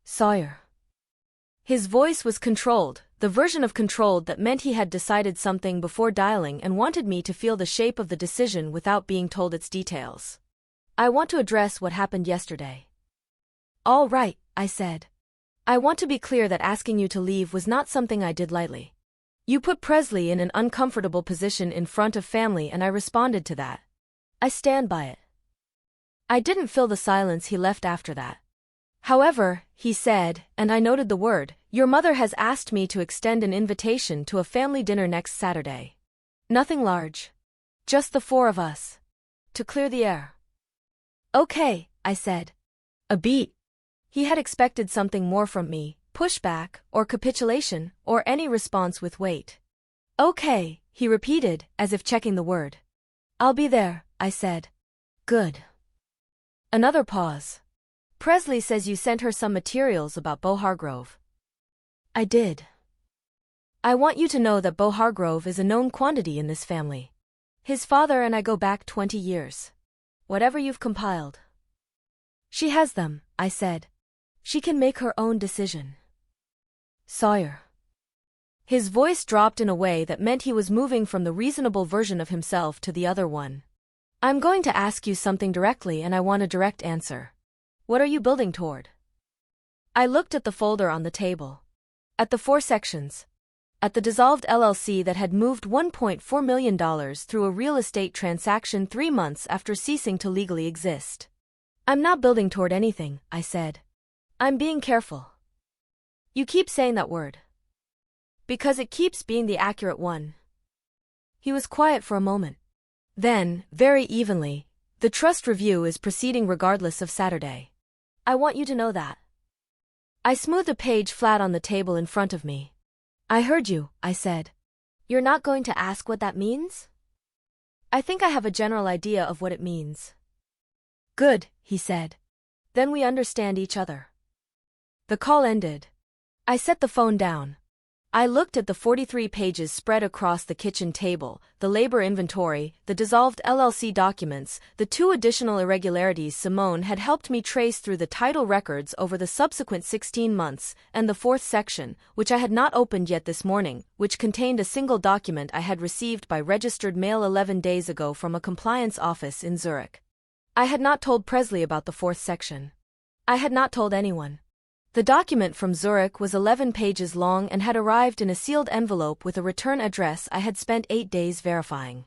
Sawyer. His voice was controlled, the version of controlled that meant he had decided something before dialing and wanted me to feel the shape of the decision without being told its details. I want to address what happened yesterday. All right, I said. I want to be clear that asking you to leave was not something I did lightly. You put Presley in an uncomfortable position in front of family and I responded to that. I stand by it. I didn't fill the silence he left after that. However, he said, and I noted the word, your mother has asked me to extend an invitation to a family dinner next Saturday. Nothing large. Just the 4 of us. To clear the air. Okay, I said. A beat. He had expected something more from me, pushback, or capitulation, or any response with wait. Okay, he repeated, as if checking the word. I'll be there, I said. Good. Another pause. Presley says you sent her some materials about Bo Hargrove. I did. I want you to know that Bo Hargrove is a known quantity in this family. His father and I go back 20 years. Whatever you've compiled. She has them, I said. She can make her own decision. Sawyer. His voice dropped in a way that meant he was moving from the reasonable version of himself to the other one. I'm going to ask you something directly and I want a direct answer. What are you building toward? I looked at the folder on the table. At the 4 sections. At the dissolved LLC that had moved $1.4 million through a real estate transaction 3 months after ceasing to legally exist. I'm not building toward anything, I said. I'm being careful. You keep saying that word. Because it keeps being the accurate one. He was quiet for a moment. Then, very evenly, the trust review is proceeding regardless of Saturday. I want you to know that. I smoothed a page flat on the table in front of me. I heard you, I said. You're not going to ask what that means? I think I have a general idea of what it means. Good, he said. Then we understand each other. The call ended. I set the phone down. I looked at the 43 pages spread across the kitchen table, the labor inventory, the dissolved LLC documents, the 2 additional irregularities Simone had helped me trace through the title records over the subsequent 16 months, and the 4th section, which I had not opened yet this morning, which contained a single document I had received by registered mail 11 days ago from a compliance office in Zurich. I had not told Presley about the 4th section. I had not told anyone. The document from Zurich was 11 pages long and had arrived in a sealed envelope with a return address I had spent 8 days verifying.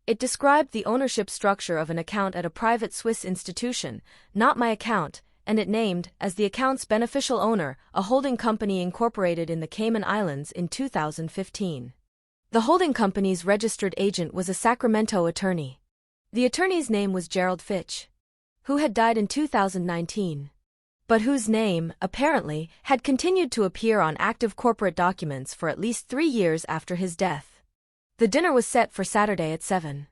It described the ownership structure of an account at a private Swiss institution, not my account, and it named, as the account's beneficial owner, a holding company incorporated in the Cayman Islands in 2015. The holding company's registered agent was a Sacramento attorney. The attorney's name was Gerald Fitch, who had died in 2019. But whose name, apparently, had continued to appear on active corporate documents for at least 3 years after his death. The dinner was set for Saturday at 7.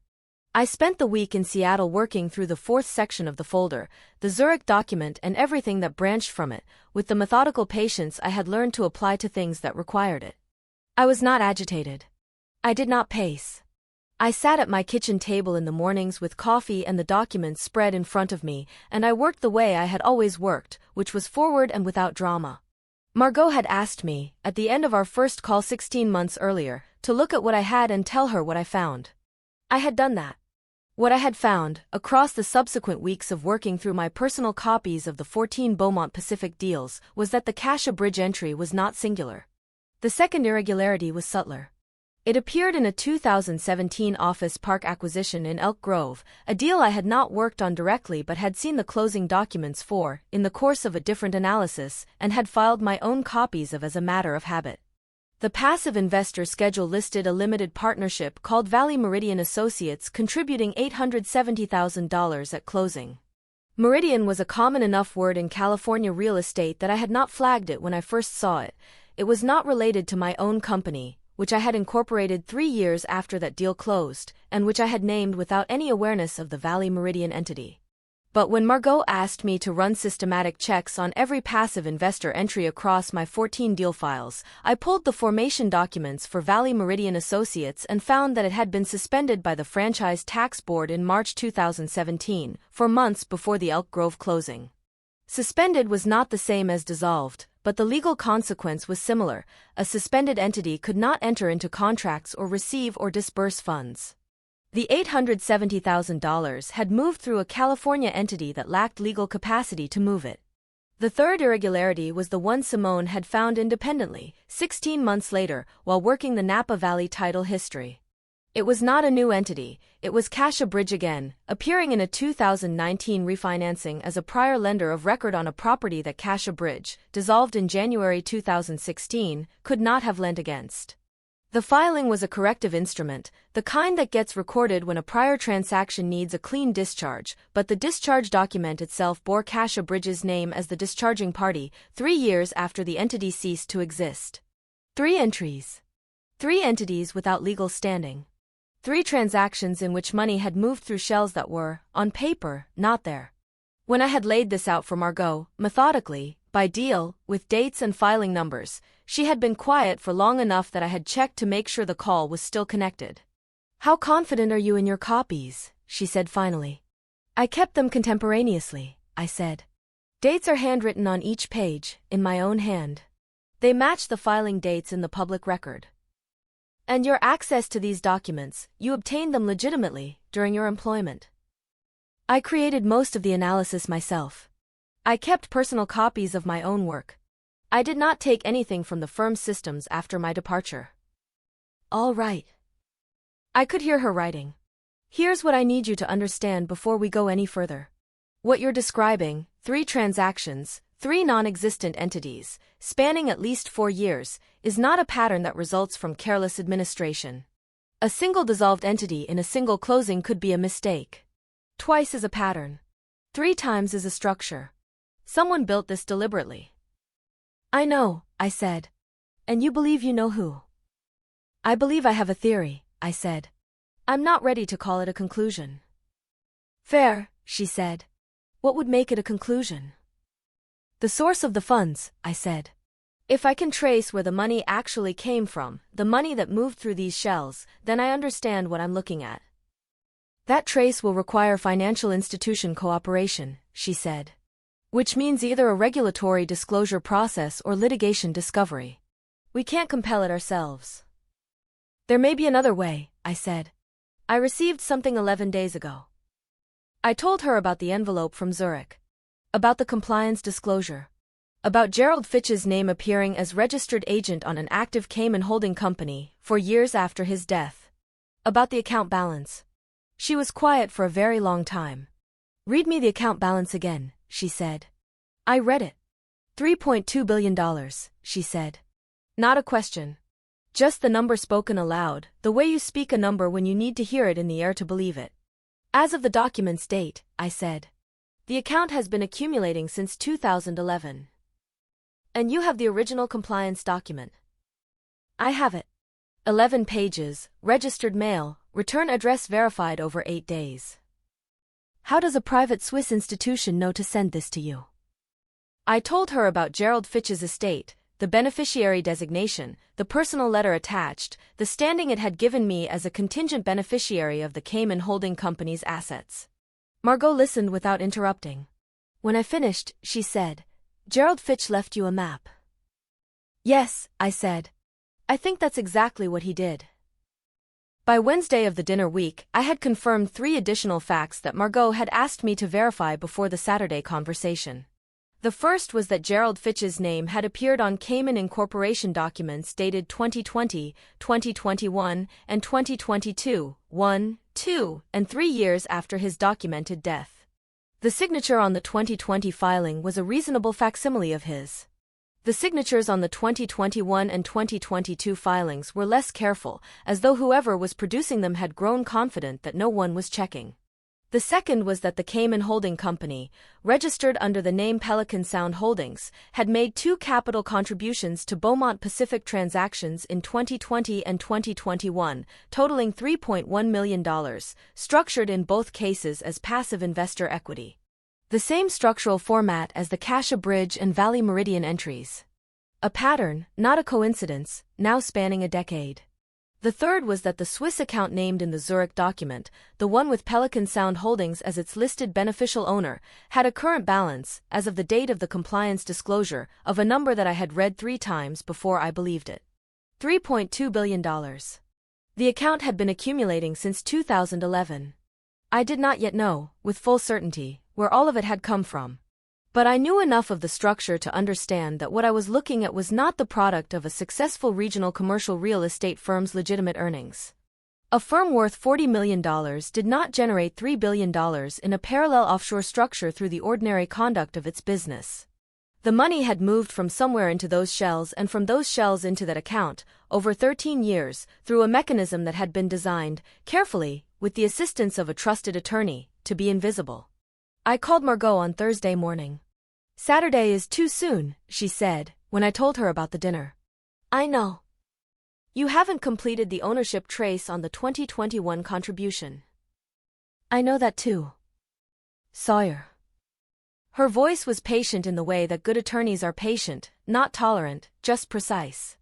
I spent the week in Seattle working through the 4th section of the folder, the Zurich document and everything that branched from it, with the methodical patience I had learned to apply to things that required it. I was not agitated. I did not pace. I sat at my kitchen table in the mornings with coffee and the documents spread in front of me, and I worked the way I had always worked, which was forward and without drama. Margot had asked me, at the end of our first call 16 months earlier, to look at what I had and tell her what I found. I had done that. What I had found, across the subsequent weeks of working through my personal copies of the 14 Beaumont Pacific deals, was that the Kasha Bridge entry was not singular. The second irregularity was subtler. It appeared in a 2017 office park acquisition in Elk Grove, a deal I had not worked on directly but had seen the closing documents for, in the course of a different analysis, and had filed my own copies of as a matter of habit. The passive investor schedule listed a limited partnership called Valley Meridian Associates contributing $870,000 at closing. Meridian was a common enough word in California real estate that I had not flagged it when I first saw it. It was not related to my own company, which I had incorporated 3 years after that deal closed, and which I had named without any awareness of the Valley Meridian entity. But when Margot asked me to run systematic checks on every passive investor entry across my 14 deal files, I pulled the formation documents for Valley Meridian Associates and found that it had been suspended by the Franchise Tax Board in March 2017, 4 months before the Elk Grove closing. Suspended was not the same as dissolved, but the legal consequence was similar. A suspended entity could not enter into contracts or receive or disburse funds. The $870,000 had moved through a California entity that lacked legal capacity to move it. The third irregularity was the one Simone had found independently, 16 months later, while working the Napa Valley title history. It was not a new entity, it was Kasha Bridge again, appearing in a 2019 refinancing as a prior lender of record on a property that Kasha Bridge, dissolved in January 2016, could not have lent against. The filing was a corrective instrument, the kind that gets recorded when a prior transaction needs a clean discharge, but the discharge document itself bore Kasha Bridge's name as the discharging party, 3 years after the entity ceased to exist. 3 entries. 3 entities without legal standing. 3 transactions in which money had moved through shells that were, on paper, not there. When I had laid this out for Margot, methodically, by deal, with dates and filing numbers, she had been quiet for long enough that I had checked to make sure the call was still connected. "How confident are you in your copies?" she said finally. "I kept them contemporaneously," I said. "Dates are handwritten on each page, in my own hand. They match the filing dates in the public record. And your access to these documents, you obtained them legitimately, during your employment. I created most of the analysis myself. I kept personal copies of my own work. I did not take anything from the firm's systems after my departure." "All right." I could hear her writing. "Here's what I need you to understand before we go any further. What you're describing, 3 transactions, 3 non-existent entities, spanning at least 4 years, is not a pattern that results from careless administration. A single dissolved entity in a single closing could be a mistake. Twice is a pattern. 3 times is a structure. Someone built this deliberately." "I know," I said. "And you believe you know who?" "I believe I have a theory," I said. "I'm not ready to call it a conclusion." "Fair," she said. "What would make it a conclusion?" "The source of the funds," I said. "If I can trace where the money actually came from, the money that moved through these shells, then I understand what I'm looking at." "That trace will require financial institution cooperation," she said. "Which means either a regulatory disclosure process or litigation discovery. We can't compel it ourselves." "There may be another way," I said. "I received something 11 days ago." I told her about the envelope from Zurich. About the compliance disclosure. About Gerald Fitch's name appearing as registered agent on an active Cayman holding company, for years after his death. About the account balance. She was quiet for a very long time. "Read me the account balance again," she said. I read it. $3.2 billion, she said. Not a question. Just the number spoken aloud, the way you speak a number when you need to hear it in the air to believe it. "As of the document's date," I said. "The account has been accumulating since 2011. And you have the original compliance document." "I have it. 11 pages, registered mail, return address verified over 8 days. How does a private Swiss institution know to send this to you?" I told her about Gerald Fitch's estate, the beneficiary designation, the personal letter attached, the standing it had given me as a contingent beneficiary of the Cayman Holding Company's assets. Margot listened without interrupting. When I finished, she said, "Gerald Fitch left you a map." Yes, I said. I think that's exactly what he did. By Wednesday of the dinner week, I had confirmed 3 additional facts that Margot had asked me to verify before the Saturday conversation. The first was that Gerald Fitch's name had appeared on Cayman incorporation documents dated 2020, 2021, and 2022, 1, 2, and 3 years after his documented death. The signature on the 2020 filing was a reasonable facsimile of his. The signatures on the 2021 and 2022 filings were less careful, as though whoever was producing them had grown confident that no one was checking. The second was that the Cayman Holding Company, registered under the name Pelican Sound Holdings, had made 2 capital contributions to Beaumont Pacific transactions in 2020 and 2021, totaling $3.1 million, structured in both cases as passive investor equity. The same structural format as the Cassia Bridge and Valley Meridian entries. A pattern, not a coincidence, now spanning a decade. The third was that the Swiss account named in the Zurich document, the one with Pelican Sound Holdings as its listed beneficial owner, had a current balance, as of the date of the compliance disclosure, of a number that I had read 3 times before I believed it. $3.2 billion. The account had been accumulating since 2011. I did not yet know, with full certainty, where all of it had come from. But I knew enough of the structure to understand that what I was looking at was not the product of a successful regional commercial real estate firm's legitimate earnings. A firm worth $40 million did not generate $3 billion in a parallel offshore structure through the ordinary conduct of its business. The money had moved from somewhere into those shells and from those shells into that account, over 13 years, through a mechanism that had been designed, carefully, with the assistance of a trusted attorney, to be invisible. I called Margot on Thursday morning. "Saturday is too soon," she said, when I told her about the dinner. "I know. You haven't completed the ownership trace on the 2021 contribution." "I know that too. Sawyer." Her voice was patient in the way that good attorneys are patient, not tolerant, just precise.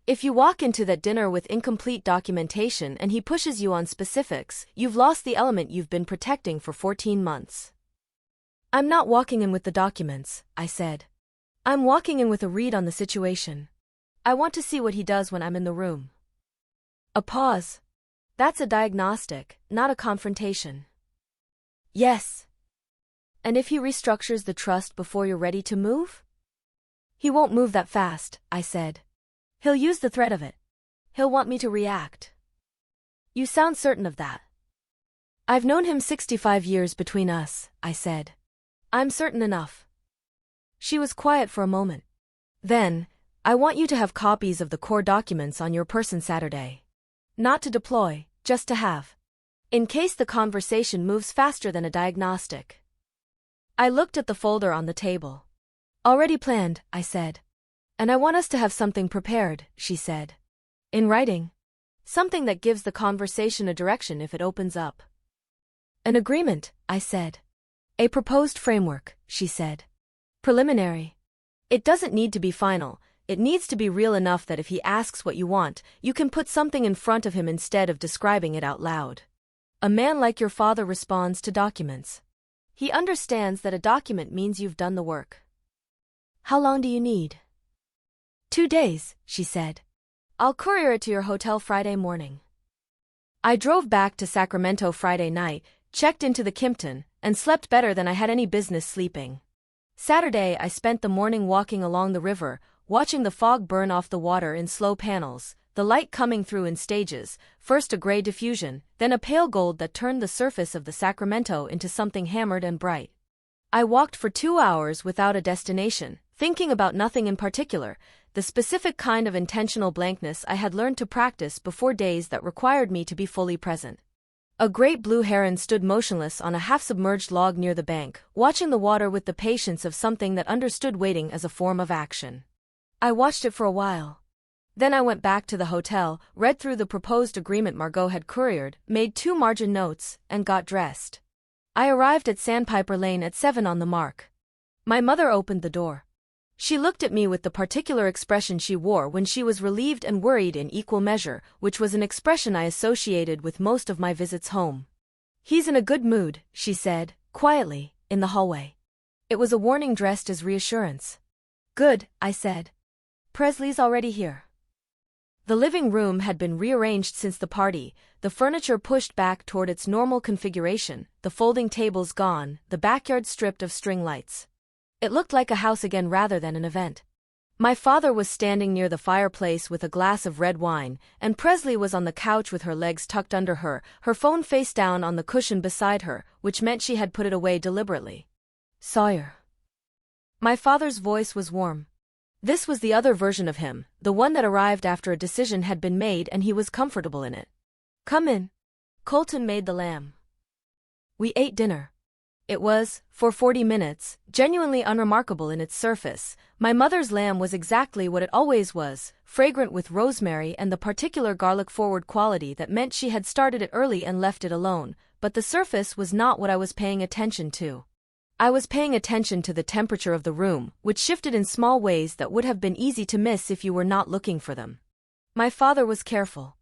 If you walk into that dinner with incomplete documentation and he pushes you on specifics, you've lost the element you've been protecting for 14 months. "I'm not walking in with the documents," I said. "I'm walking in with a read on the situation. I want to see what he does when I'm in the room." A pause. "That's a diagnostic, not a confrontation." "Yes." "And if he restructures the trust before you're ready to move?" "He won't move that fast," I said. "He'll use the threat of it. He'll want me to react." "You sound certain of that." "I've known him 65 years between us," I said. "I'm certain enough." She was quiet for a moment. Then, "I want you to have copies of the core documents on your person Saturday. Not to deploy, just to have. In case the conversation moves faster than a diagnostic." I looked at the folder on the table. "Already planned," I said. "And I want us to have something prepared," she said. "In writing. Something that gives the conversation a direction if it opens up." "An agreement," I said. "A proposed framework," she said. "Preliminary. It doesn't need to be final, it needs to be real enough that if he asks what you want, you can put something in front of him instead of describing it out loud. A man like your father responds to documents. He understands that a document means you've done the work." "How long do you need?" 2 days, she said. "I'll courier it to your hotel Friday morning." I drove back to Sacramento Friday night, checked into the Kimpton, and slept better than I had any business sleeping. Saturday I spent the morning walking along the river, watching the fog burn off the water in slow panels, the light coming through in stages, first a gray diffusion, then a pale gold that turned the surface of the Sacramento into something hammered and bright. I walked for 2 hours without a destination, thinking about nothing in particular, the specific kind of intentional blankness I had learned to practice before days that required me to be fully present. A great blue heron stood motionless on a half-submerged log near the bank, watching the water with the patience of something that understood waiting as a form of action. I watched it for a while. Then I went back to the hotel, read through the proposed agreement Margot had couriered, made 2 margin notes, and got dressed. I arrived at Sandpiper Lane at 7 on the mark. My mother opened the door. She looked at me with the particular expression she wore when she was relieved and worried in equal measure, which was an expression I associated with most of my visits home. "He's in a good mood," she said, quietly, in the hallway. It was a warning dressed as reassurance. "Good," I said. Presley's already here. The living room had been rearranged since the party, the furniture pushed back toward its normal configuration, the folding tables gone, the backyard stripped of string lights. It looked like a house again rather than an event. My father was standing near the fireplace with a glass of red wine, and Presley was on the couch with her legs tucked under her phone face down on the cushion beside her, which meant she had put it away deliberately. Sawyer. My father's voice was warm. This was the other version of him, the one that arrived after a decision had been made and he was comfortable in it. Come in. Colton made the lamb. We ate dinner. It was, for 40 minutes, genuinely unremarkable in its surface. My mother's lamb was exactly what it always was, fragrant with rosemary and the particular garlic-forward quality that meant she had started it early and left it alone, but the surface was not what I was paying attention to. I was paying attention to the temperature of the room, which shifted in small ways that would have been easy to miss if you were not looking for them. My father was careful.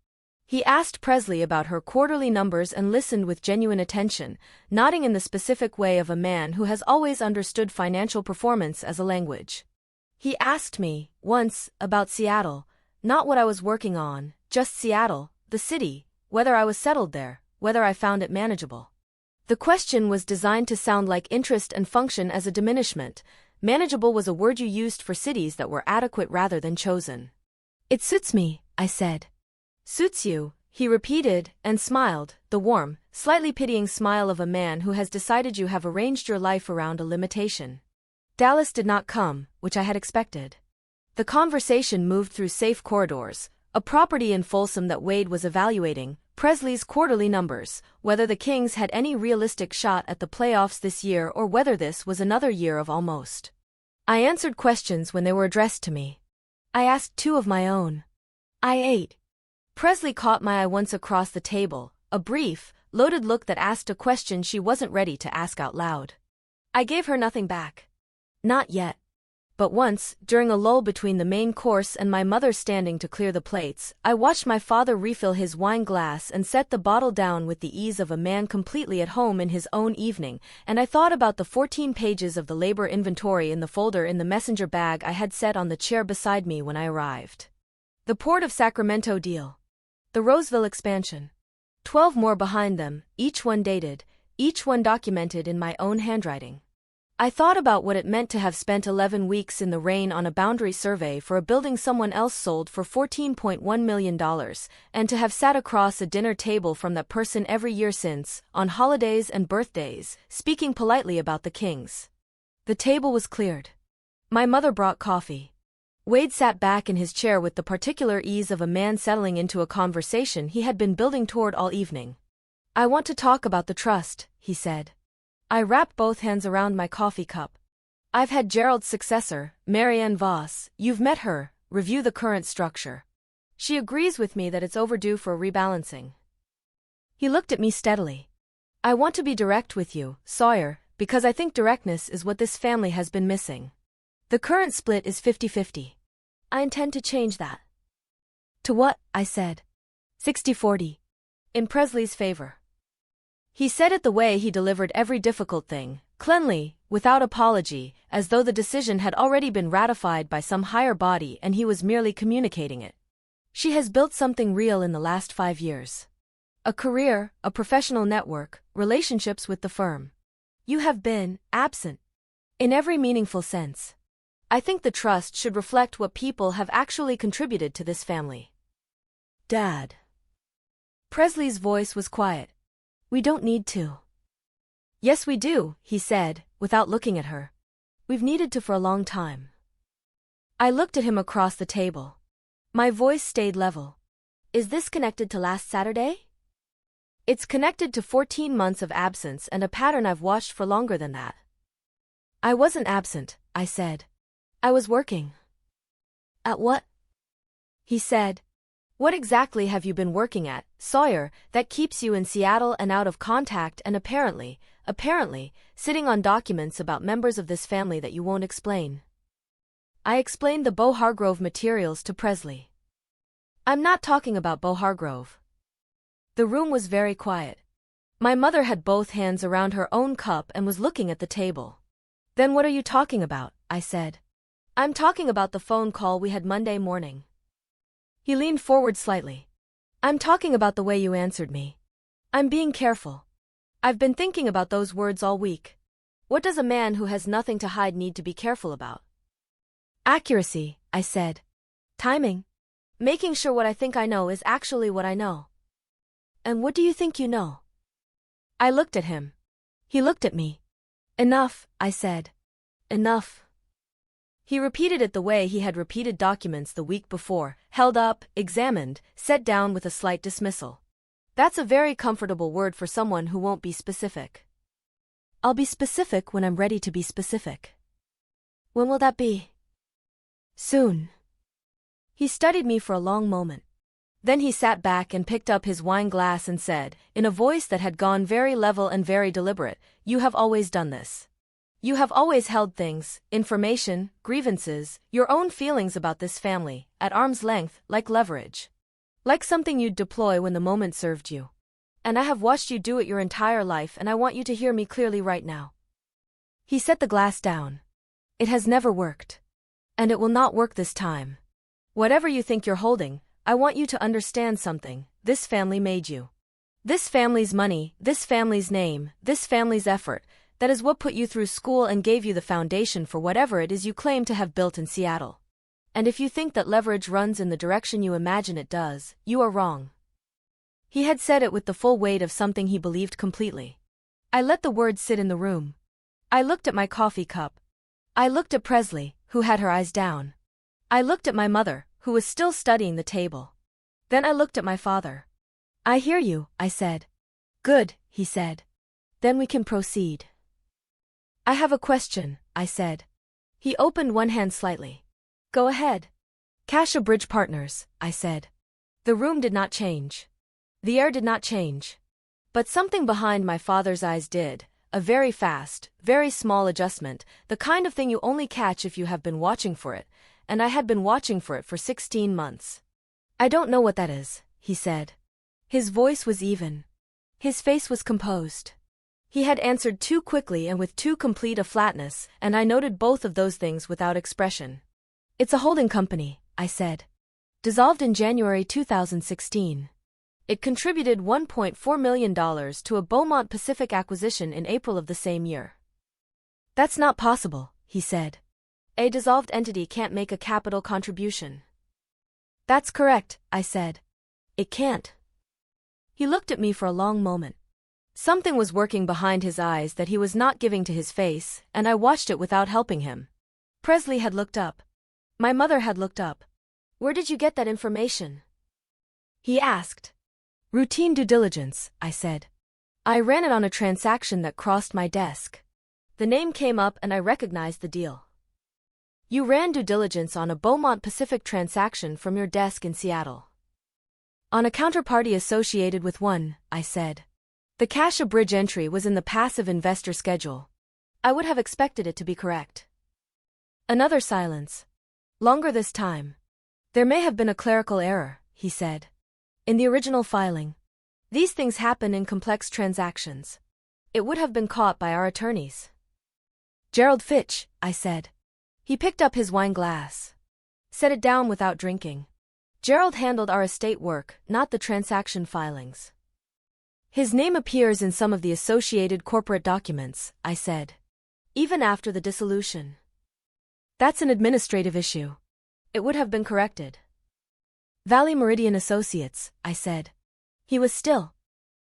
He asked Presley about her quarterly numbers and listened with genuine attention, nodding in the specific way of a man who has always understood financial performance as a language. He asked me, once, about Seattle, not what I was working on, just Seattle, the city, whether I was settled there, whether I found it manageable. The question was designed to sound like interest and function as a diminishment. Manageable was a word you used for cities that were adequate rather than chosen. It suits me, I said. Suits you, he repeated, and smiled, the warm, slightly pitying smile of a man who has decided you have arranged your life around a limitation. Dallas did not come, which I had expected. The conversation moved through safe corridors, a property in Folsom that Wade was evaluating, Presley's quarterly numbers, whether the Kings had any realistic shot at the playoffs this year or whether this was another year of almost. I answered questions when they were addressed to me. I asked two of my own. I ate. Presley caught my eye once across the table, a brief, loaded look that asked a question she wasn't ready to ask out loud. I gave her nothing back. Not yet. But once, during a lull between the main course and my mother standing to clear the plates, I watched my father refill his wine glass and set the bottle down with the ease of a man completely at home in his own evening, and I thought about the 14 pages of the labor inventory in the folder in the messenger bag I had set on the chair beside me when I arrived. The Port of Sacramento deal. The Roseville expansion. 12 more behind them, each one dated, each one documented in my own handwriting. I thought about what it meant to have spent 11 weeks in the rain on a boundary survey for a building someone else sold for $14.1 million, and to have sat across a dinner table from that person every year since, on holidays and birthdays, speaking politely about the Kings. The table was cleared. My mother brought coffee. Wade sat back in his chair with the particular ease of a man settling into a conversation he had been building toward all evening. I want to talk about the trust, he said. I wrapped both hands around my coffee cup. I've had Gerald's successor, Marianne Voss, you've met her, review the current structure. She agrees with me that it's overdue for a rebalancing. He looked at me steadily. I want to be direct with you, Sawyer, because I think directness is what this family has been missing. The current split is 50-50. I intend to change that. To what? I said. 60-40. In Presley's favor. He said it the way he delivered every difficult thing, cleanly, without apology, as though the decision had already been ratified by some higher body and he was merely communicating it. She has built something real in the last 5 years. A career, a professional network, relationships with the firm. You have been absent. In every meaningful sense. I think the trust should reflect what people have actually contributed to this family. Dad. Presley's voice was quiet. We don't need to. Yes, we do, he said, without looking at her. We've needed to for a long time. I looked at him across the table. My voice stayed level. Is this connected to last Saturday? It's connected to 14 months of absence and a pattern I've watched for longer than that. I wasn't absent, I said. I was working. At what? He said. What exactly have you been working at, Sawyer, that keeps you in Seattle and out of contact and apparently, sitting on documents about members of this family that you won't explain? I explained the Bo Hargrove materials to Presley. I'm not talking about Bo Hargrove. The room was very quiet. My mother had both hands around her own cup and was looking at the table. Then what are you talking about? I said. I'm talking about the phone call we had Monday morning. He leaned forward slightly. I'm talking about the way you answered me. I'm being careful. I've been thinking about those words all week. What does a man who has nothing to hide need to be careful about? Accuracy, I said. Timing. Making sure what I think I know is actually what I know. And what do you think you know? I looked at him. He looked at me. Enough, I said. Enough. He repeated it the way he had repeated documents the week before, held up, examined, set down with a slight dismissal. That's a very comfortable word for someone who won't be specific. I'll be specific when I'm ready to be specific. When will that be? Soon. He studied me for a long moment. Then he sat back and picked up his wine glass and said, in a voice that had gone very level and very deliberate, "You have always done this. You have always held things, information, grievances, your own feelings about this family, at arm's length, like leverage. Like something you'd deploy when the moment served you. And I have watched you do it your entire life, and I want you to hear me clearly right now." He set the glass down. It has never worked. And it will not work this time. Whatever you think you're holding, I want you to understand something. This family made you. This family's money, this family's name, this family's effort, that is what put you through school and gave you the foundation for whatever it is you claim to have built in Seattle. And if you think that leverage runs in the direction you imagine it does, you are wrong. He had said it with the full weight of something he believed completely. I let the words sit in the room. I looked at my coffee cup. I looked at Presley, who had her eyes down. I looked at my mother, who was still studying the table. Then I looked at my father. "I hear you," I said. "Good," he said. "Then we can proceed." "I have a question," I said. He opened one hand slightly. "Go ahead." "Cash a Bridge Partners," I said. The room did not change. The air did not change. But something behind my father's eyes did, a very fast, very small adjustment, the kind of thing you only catch if you have been watching for it, and I had been watching for it for 16 months. "I don't know what that is," he said. His voice was even. His face was composed. He had answered too quickly and with too complete a flatness, and I noted both of those things without expression. "It's a holding company," I said. "Dissolved in January 2016. It contributed $1.4 million to a Beaumont Pacific acquisition in April of the same year." "That's not possible," he said. "A dissolved entity can't make a capital contribution." "That's correct," I said. "It can't." He looked at me for a long moment. Something was working behind his eyes that he was not giving to his face, and I watched it without helping him. Presley had looked up. My mother had looked up. "Where did you get that information?" he asked. "Routine due diligence," I said. "I ran it on a transaction that crossed my desk. The name came up and I recognized the deal." "You ran due diligence on a Beaumont Pacific transaction from your desk in Seattle." "On a counterparty associated with one," I said. "The cash a bridge entry was in the passive investor schedule. I would have expected it to be correct." Another silence. Longer this time. "There may have been a clerical error," he said. "In the original filing. These things happen in complex transactions. It would have been caught by our attorneys." "Gerald Fitch," I said. He picked up his wine glass. Set it down without drinking. "Gerald handled our estate work, not the transaction filings. His name appears in some of the associated corporate documents," I said. "Even after the dissolution. That's an administrative issue. It would have been corrected." "Valley Meridian Associates," I said. He was still.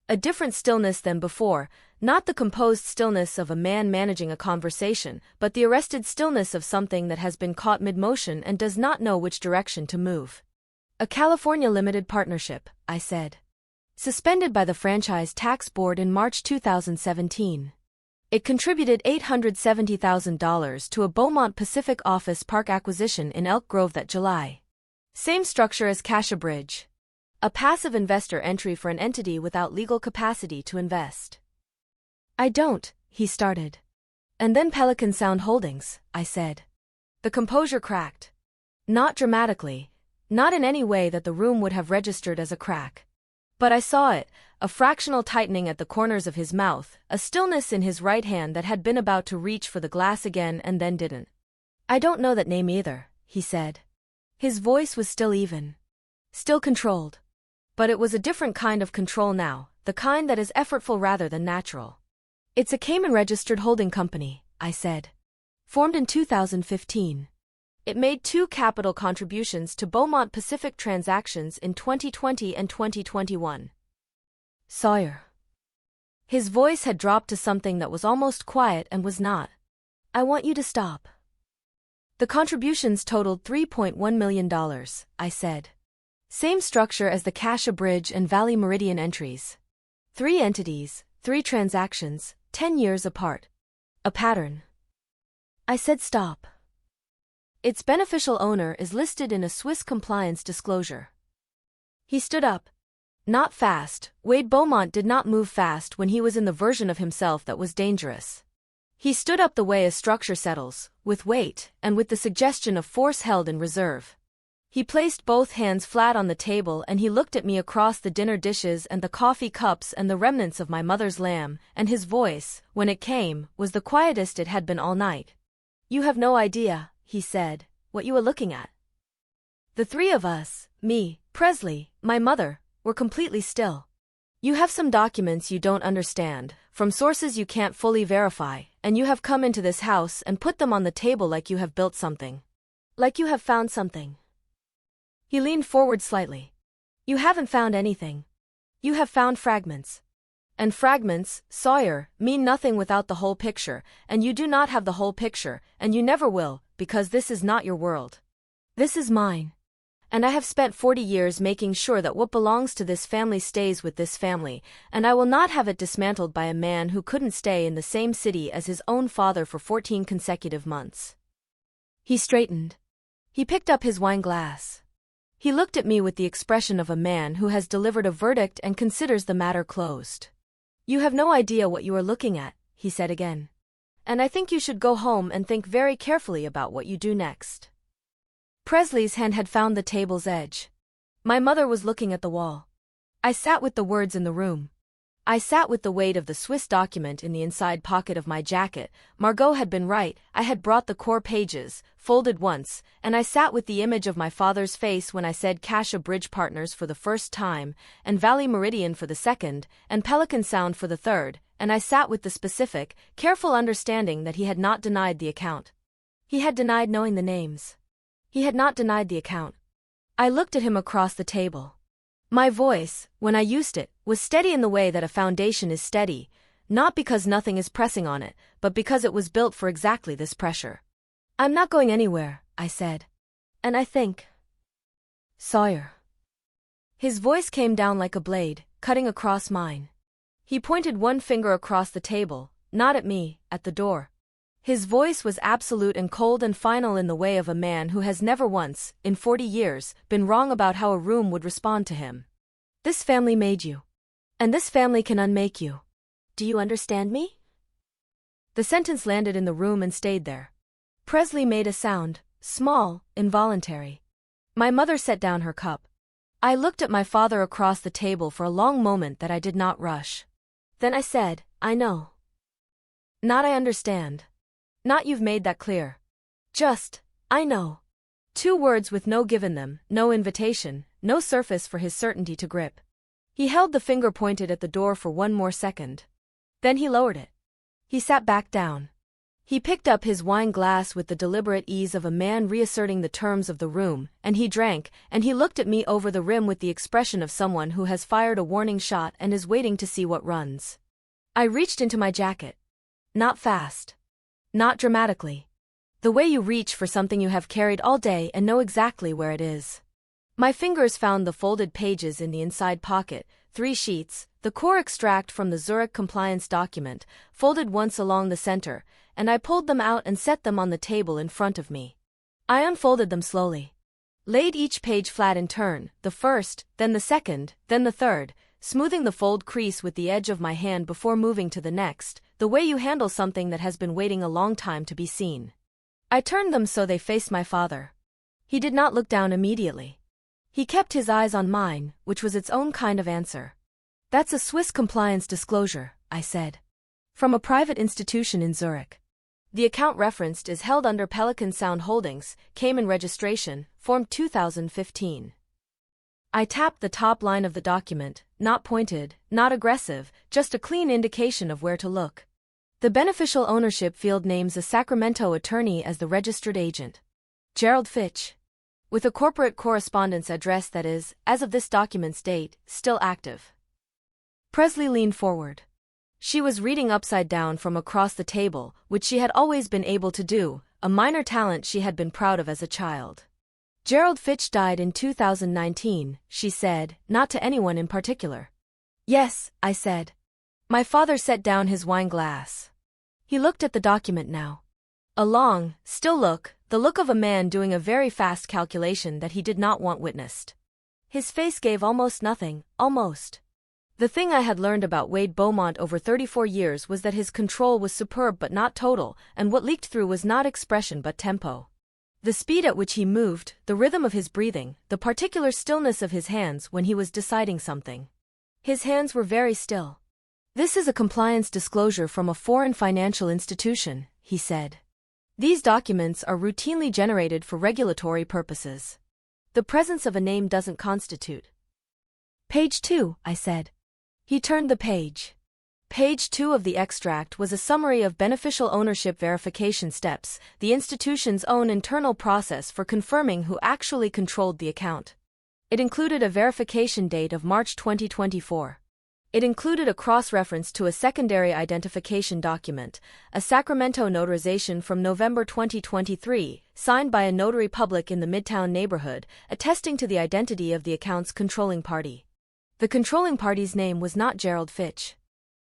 A different stillness than before, not the composed stillness of a man managing a conversation, but the arrested stillness of something that has been caught mid-motion and does not know which direction to move. "A California limited partnership," I said. "Suspended by the Franchise Tax Board in March 2017. It contributed $870,000 to a Beaumont Pacific office park acquisition in Elk Grove that July. Same structure as Cash a Bridge. A passive investor entry for an entity without legal capacity to invest." "I don't," he started. "And then Pelican Sound Holdings," I said. The composure cracked. Not dramatically, not in any way that the room would have registered as a crack. But I saw it, a fractional tightening at the corners of his mouth, a stillness in his right hand that had been about to reach for the glass again and then didn't. I don't know that name either, he said. His voice was still even. Still controlled. But it was a different kind of control now, the kind that is effortful rather than natural. It's a Cayman-registered holding company, I said. Formed in 2015. It made 2 capital contributions to Beaumont Pacific transactions in 2020 and 2021. Sawyer. His voice had dropped to something that was almost quiet and was not. I want you to stop. The contributions totaled $3.1 million, I said. Same structure as the Cassia Bridge and Valley Meridian entries. 3 entities, 3 transactions, 10 years apart. A pattern. I said stop. Its beneficial owner is listed in a Swiss compliance disclosure. He stood up. Not fast. Wade Beaumont did not move fast when he was in the version of himself that was dangerous. He stood up the way a structure settles, with weight, and with the suggestion of force held in reserve. He placed both hands flat on the table and he looked at me across the dinner dishes and the coffee cups and the remnants of my mother's lamb, and his voice, when it came, was the quietest it had been all night. You have no idea, he said, what you are looking at. The 3 of us, me, Presley, my mother, were completely still. You have some documents you don't understand, from sources you can't fully verify, and you have come into this house and put them on the table like you have built something. Like you have found something. He leaned forward slightly. You haven't found anything. You have found fragments. And fragments, Sawyer, mean nothing without the whole picture, and you do not have the whole picture, and you never will, because this is not your world. This is mine. And I have spent 40 years making sure that what belongs to this family stays with this family, and I will not have it dismantled by a man who couldn't stay in the same city as his own father for 14 consecutive months. He straightened. He picked up his wine glass. He looked at me with the expression of a man who has delivered a verdict and considers the matter closed. You have no idea what you are looking at, he said again. And I think you should go home and think very carefully about what you do next. Presley's hand had found the table's edge. My mother was looking at the wall. I sat with the words in the room. I sat with the weight of the Swiss document in the inside pocket of my jacket. Margot had been right, I had brought the core pages, folded once, and I sat with the image of my father's face when I said Cassia Bridge Partners for the first time, and Valley Meridian for the second, and Pelican Sound for the third, and I sat with the specific, careful understanding that he had not denied the account. He had denied knowing the names. He had not denied the account. I looked at him across the table. My voice, when I used it, was steady in the way that a foundation is steady, not because nothing is pressing on it, but because it was built for exactly this pressure. I'm not going anywhere, I said. And I think. Sawyer. His voice came down like a blade, cutting across mine. He pointed one finger across the table, not at me, at the door. His voice was absolute and cold and final in the way of a man who has never once, in 40 years, been wrong about how a room would respond to him. This family made you. And this family can unmake you. Do you understand me? The sentence landed in the room and stayed there. Presley made a sound, small, involuntary. My mother set down her cup. I looked at my father across the table for a long moment that I did not rush. Then I said, I know. Not I understand. Not you've made that clear. Just, I know. 2 words with no give in them, no invitation, no surface for his certainty to grip. He held the finger pointed at the door for 1 more second. Then he lowered it. He sat back down. He picked up his wine glass with the deliberate ease of a man reasserting the terms of the room, and he drank, and he looked at me over the rim with the expression of someone who has fired a warning shot and is waiting to see what runs. I reached into my jacket. Not fast. Not dramatically. The way you reach for something you have carried all day and know exactly where it is. My fingers found the folded pages in the inside pocket, 3 sheets, the core extract from the Zurich compliance document, folded once along the center, and I pulled them out and set them on the table in front of me. I unfolded them slowly. Laid each page flat in turn, the first, then the second, then the third, smoothing the fold crease with the edge of my hand before moving to the next, the way you handle something that has been waiting a long time to be seen. I turned them so they faced my father. He did not look down immediately. He kept his eyes on mine, which was its own kind of answer. That's a Swiss compliance disclosure, I said. From a private institution in Zurich. The account referenced is held under Pelican Sound Holdings, Cayman Registration, Form 2015. I tapped the top line of the document, not pointed, not aggressive, just a clean indication of where to look. The beneficial ownership field names a Sacramento attorney as the registered agent. Gerald Fitch. With a corporate correspondence address that is, as of this document's date, still active. Presley leaned forward. She was reading upside down from across the table, which she had always been able to do, a minor talent she had been proud of as a child. Gerald Fitch died in 2019, she said, not to anyone in particular. Yes, I said. My father set down his wine glass. He looked at the document now. A long, still look, the look of a man doing a very fast calculation that he did not want witnessed. His face gave almost nothing, almost. The thing I had learned about Wade Beaumont over 34 years was that his control was superb but not total, and what leaked through was not expression but tempo. The speed at which he moved, the rhythm of his breathing, the particular stillness of his hands when he was deciding something. His hands were very still. This is a compliance disclosure from a foreign financial institution, he said. These documents are routinely generated for regulatory purposes. The presence of a name doesn't constitute. Page 2, I said. He turned the page. Page 2 of the extract was a summary of beneficial ownership verification steps, the institution's own internal process for confirming who actually controlled the account. It included a verification date of March 2024. It included a cross-reference to a secondary identification document, a Sacramento notarization from November 2023, signed by a notary public in the Midtown neighborhood, attesting to the identity of the account's controlling party. The controlling party's name was not Gerald Fitch.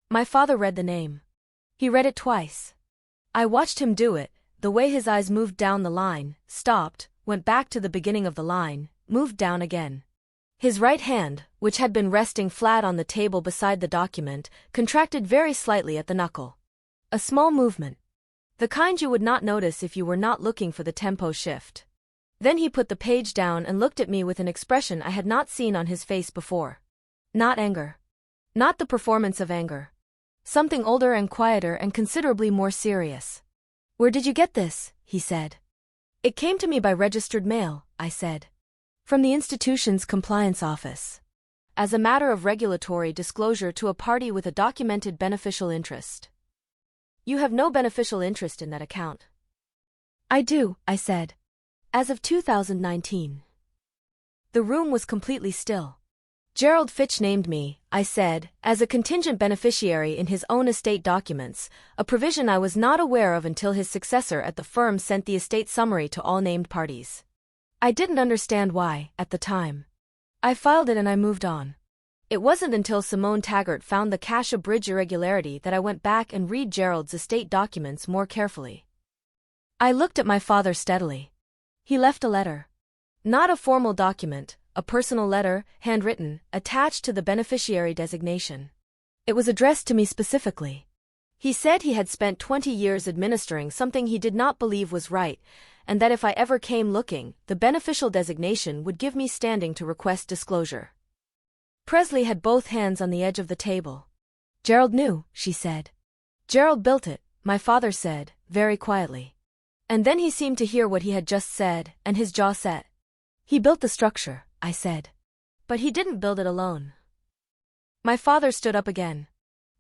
My father read the name. He read it twice. I watched him do it, the way his eyes moved down the line, stopped, went back to the beginning of the line, moved down again. His right hand, which had been resting flat on the table beside the document, contracted very slightly at the knuckle. A small movement. The kind you would not notice if you were not looking for the tempo shift. Then he put the page down and looked at me with an expression I had not seen on his face before. Not anger. Not the performance of anger. Something older and quieter and considerably more serious. Where did you get this? He said. It came to me by registered mail, I said. From the institution's compliance office. As a matter of regulatory disclosure to a party with a documented beneficial interest. You have no beneficial interest in that account. I do, I said. As of 2019. The room was completely still. Gerald Fitch named me, I said, as a contingent beneficiary in his own estate documents, a provision I was not aware of until his successor at the firm sent the estate summary to all named parties. I didn't understand why, at the time. I filed it and I moved on. It wasn't until Simone Taggart found the Cassia Bridge irregularity that I went back and read Gerald's estate documents more carefully. I looked at my father steadily. He left a letter. Not a formal document, a personal letter, handwritten, attached to the beneficiary designation. It was addressed to me specifically. He said he had spent 20 years administering something he did not believe was right, and that if I ever came looking, the beneficial designation would give me standing to request disclosure. Presley had both hands on the edge of the table. Gerald knew, she said. Gerald built it, my father said, very quietly. And then he seemed to hear what he had just said, and his jaw set. He built the structure, I said. But he didn't build it alone. My father stood up again.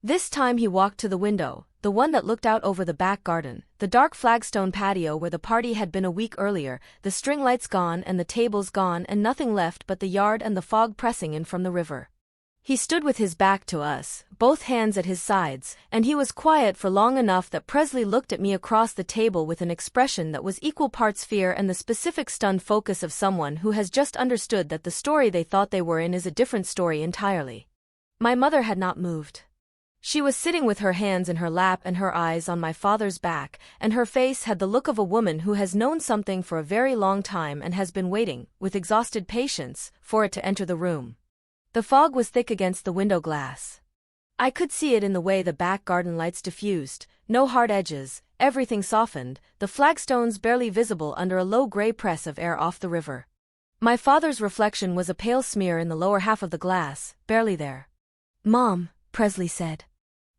This time he walked to the window, the one that looked out over the back garden, the dark flagstone patio where the party had been a week earlier, the string lights gone and the tables gone and nothing left but the yard and the fog pressing in from the river. He stood with his back to us, both hands at his sides, and he was quiet for long enough that Presley looked at me across the table with an expression that was equal parts fear and the specific stunned focus of someone who has just understood that the story they thought they were in is a different story entirely. My mother had not moved. She was sitting with her hands in her lap and her eyes on my father's back, and her face had the look of a woman who has known something for a very long time and has been waiting, with exhausted patience, for it to enter the room. The fog was thick against the window glass. I could see it in the way the back garden lights diffused, no hard edges, everything softened, the flagstones barely visible under a low gray press of air off the river. My father's reflection was a pale smear in the lower half of the glass, barely there. Mom, Presley said.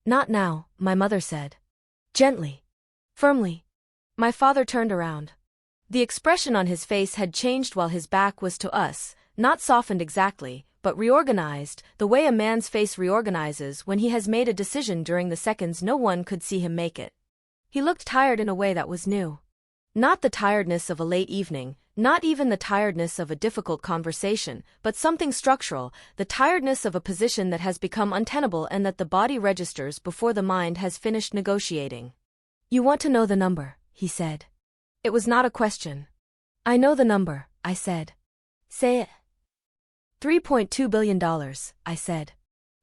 Not now, my mother said. Gently. Firmly. My father turned around. The expression on his face had changed while his back was to us, not softened exactly, but reorganized, the way a man's face reorganizes when he has made a decision during the seconds no one could see him make it. He looked tired in a way that was new. Not the tiredness of a late evening, not even the tiredness of a difficult conversation, but something structural, the tiredness of a position that has become untenable and that the body registers before the mind has finished negotiating. "You want to know the number," he said. It was not a question. "I know the number," I said. "Say it." $3.2 billion, I said.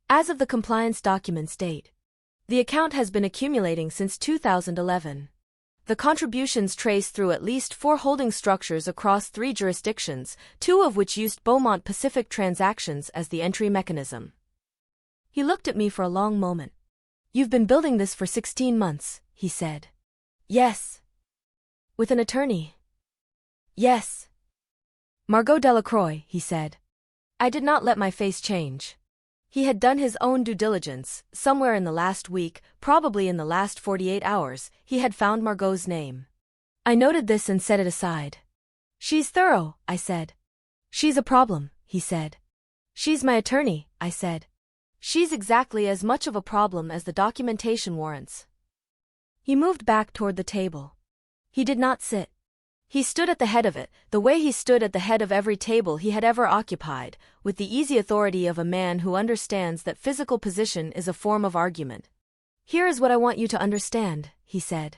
As of the compliance documents date. The account has been accumulating since 2011. The contributions trace through at least 4 holding structures across 3 jurisdictions, 2 of which used Beaumont Pacific transactions as the entry mechanism. He looked at me for a long moment. "You've been building this for 16 months, he said. "Yes." "With an attorney?" "Yes." "Margot Delacroix," he said. I did not let my face change. He had done his own due diligence. Somewhere in the last week, probably in the last 48 hours, he had found Margot's name. I noted this and set it aside. "She's thorough," I said. "She's a problem," he said. "She's my attorney," I said. "She's exactly as much of a problem as the documentation warrants." He moved back toward the table. He did not sit. He stood at the head of it, the way he stood at the head of every table he had ever occupied, with the easy authority of a man who understands that physical position is a form of argument. "Here is what I want you to understand," he said.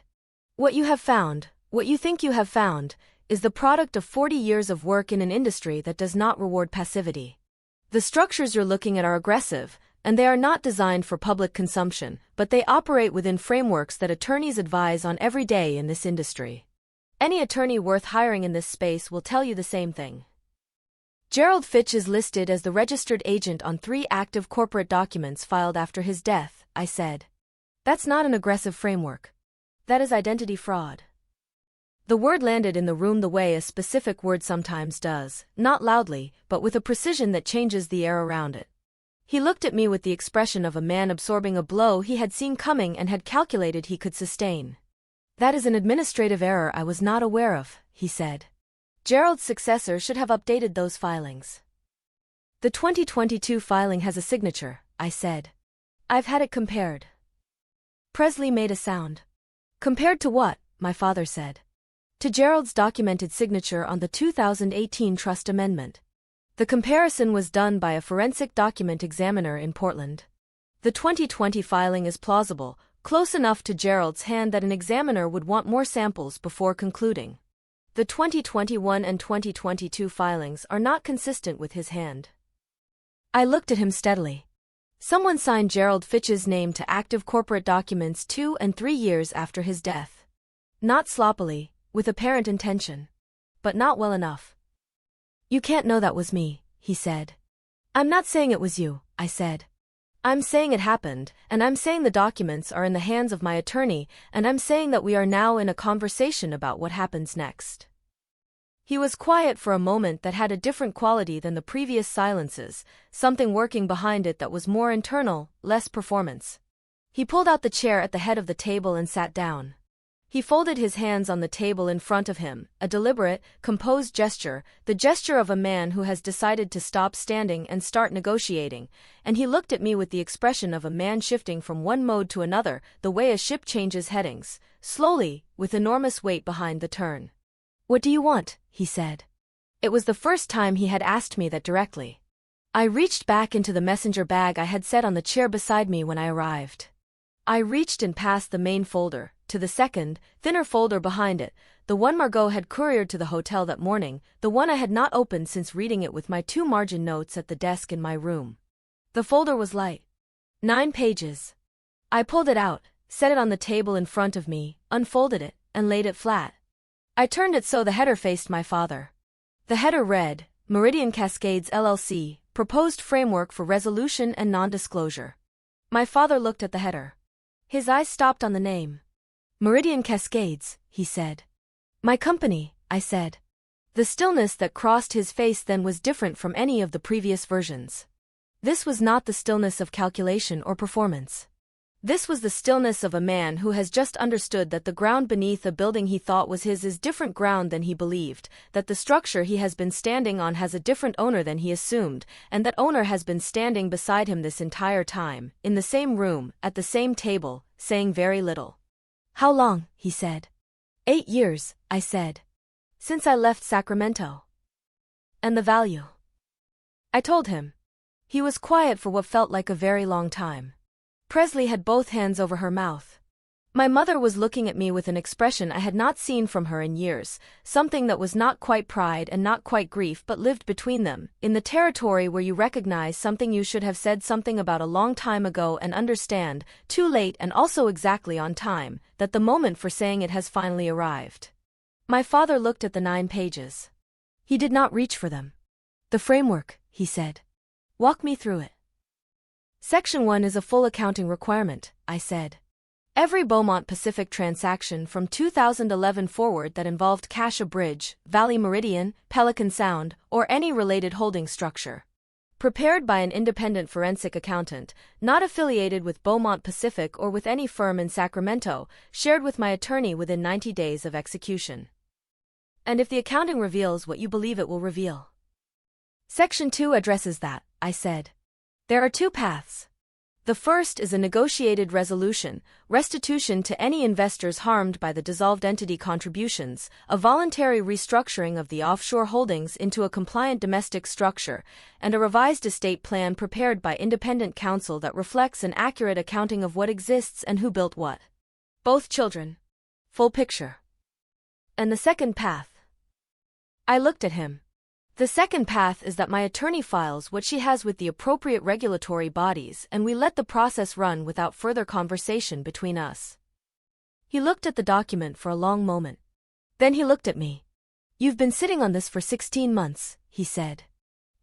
"What you have found, what you think you have found, is the product of 40 years of work in an industry that does not reward passivity. The structures you're looking at are aggressive, and they are not designed for public consumption, but they operate within frameworks that attorneys advise on every day in this industry. Any attorney worth hiring in this space will tell you the same thing. Gerald Fitch is listed as the registered agent on 3 active corporate documents filed after his death," I said. "That's not an aggressive framework. That is identity fraud." The word landed in the room the way a specific word sometimes does, not loudly, but with a precision that changes the air around it. He looked at me with the expression of a man absorbing a blow he had seen coming and had calculated he could sustain. "That is an administrative error I was not aware of," he said. "Gerald's successor should have updated those filings." "The 2022 filing has a signature," I said. "I've had it compared." Presley made a sound. "Compared to what?" my father said. "To Gerald's documented signature on the 2018 trust amendment. The comparison was done by a forensic document examiner in Portland. The 2020 filing is plausible, close enough to Gerald's hand that an examiner would want more samples before concluding. The 2021 and 2022 filings are not consistent with his hand." I looked at him steadily. Someone signed Gerald Fitch's name to active corporate documents 2 and 3 years after his death. Not sloppily, with apparent intention. But not well enough. "You can't know that was me," he said. "I'm not saying it was you," I said. "I'm saying it happened, and I'm saying the documents are in the hands of my attorney, and I'm saying that we are now in a conversation about what happens next." He was quiet for a moment that had a different quality than the previous silences, something working behind it that was more internal, less performance. He pulled out the chair at the head of the table and sat down. He folded his hands on the table in front of him, a deliberate, composed gesture, the gesture of a man who has decided to stop standing and start negotiating, and he looked at me with the expression of a man shifting from one mode to another, the way a ship changes headings, slowly, with enormous weight behind the turn. "What do you want?" he said. It was the first time he had asked me that directly. I reached back into the messenger bag I had set on the chair beside me when I arrived. I reached and passed the main folder, to the second, thinner folder behind it, the one Margot had couriered to the hotel that morning, the one I had not opened since reading it with my 2 margin notes at the desk in my room. The folder was light. 9 pages. I pulled it out, set it on the table in front of me, unfolded it, and laid it flat. I turned it so the header faced my father. The header read, Meridian Cascades LLC, Proposed Framework for Resolution and Non-Disclosure. My father looked at the header. His eyes stopped on the name. "Meridian Cascades," he said. "My company," I said. The stillness that crossed his face then was different from any of the previous versions. This was not the stillness of calculation or performance. This was the stillness of a man who has just understood that the ground beneath a building he thought was his is different ground than he believed, that the structure he has been standing on has a different owner than he assumed, and that owner has been standing beside him this entire time, in the same room, at the same table, saying very little. "How long?" he said. 8 years, I said. "Since I left Sacramento." "And the value?" I told him. He was quiet for what felt like a very long time. Presley had both hands over her mouth. My mother was looking at me with an expression I had not seen from her in years, something that was not quite pride and not quite grief but lived between them, in the territory where you recognize something you should have said something about a long time ago and understand, too late and also exactly on time, that the moment for saying it has finally arrived. My father looked at the 9 pages. He did not reach for them. "The framework," he said. "Walk me through it." Section 1 is a full accounting requirement, I said. Every Beaumont Pacific transaction from 2011 forward that involved Cassia Bridge, Valley Meridian, Pelican Sound, or any related holding structure. Prepared by an independent forensic accountant, not affiliated with Beaumont Pacific or with any firm in Sacramento, shared with my attorney within 90 days of execution. And if the accounting reveals what you believe it will reveal. Section 2 addresses that, I said. There are 2 paths. The first is a negotiated resolution, restitution to any investors harmed by the dissolved entity contributions, a voluntary restructuring of the offshore holdings into a compliant domestic structure, and a revised estate plan prepared by independent counsel that reflects an accurate accounting of what exists and who built what. Both children. Full picture. And the second path. I looked at him. The second path is that my attorney files what she has with the appropriate regulatory bodies and we let the process run without further conversation between us. He looked at the document for a long moment. Then he looked at me. "You've been sitting on this for 16 months, he said.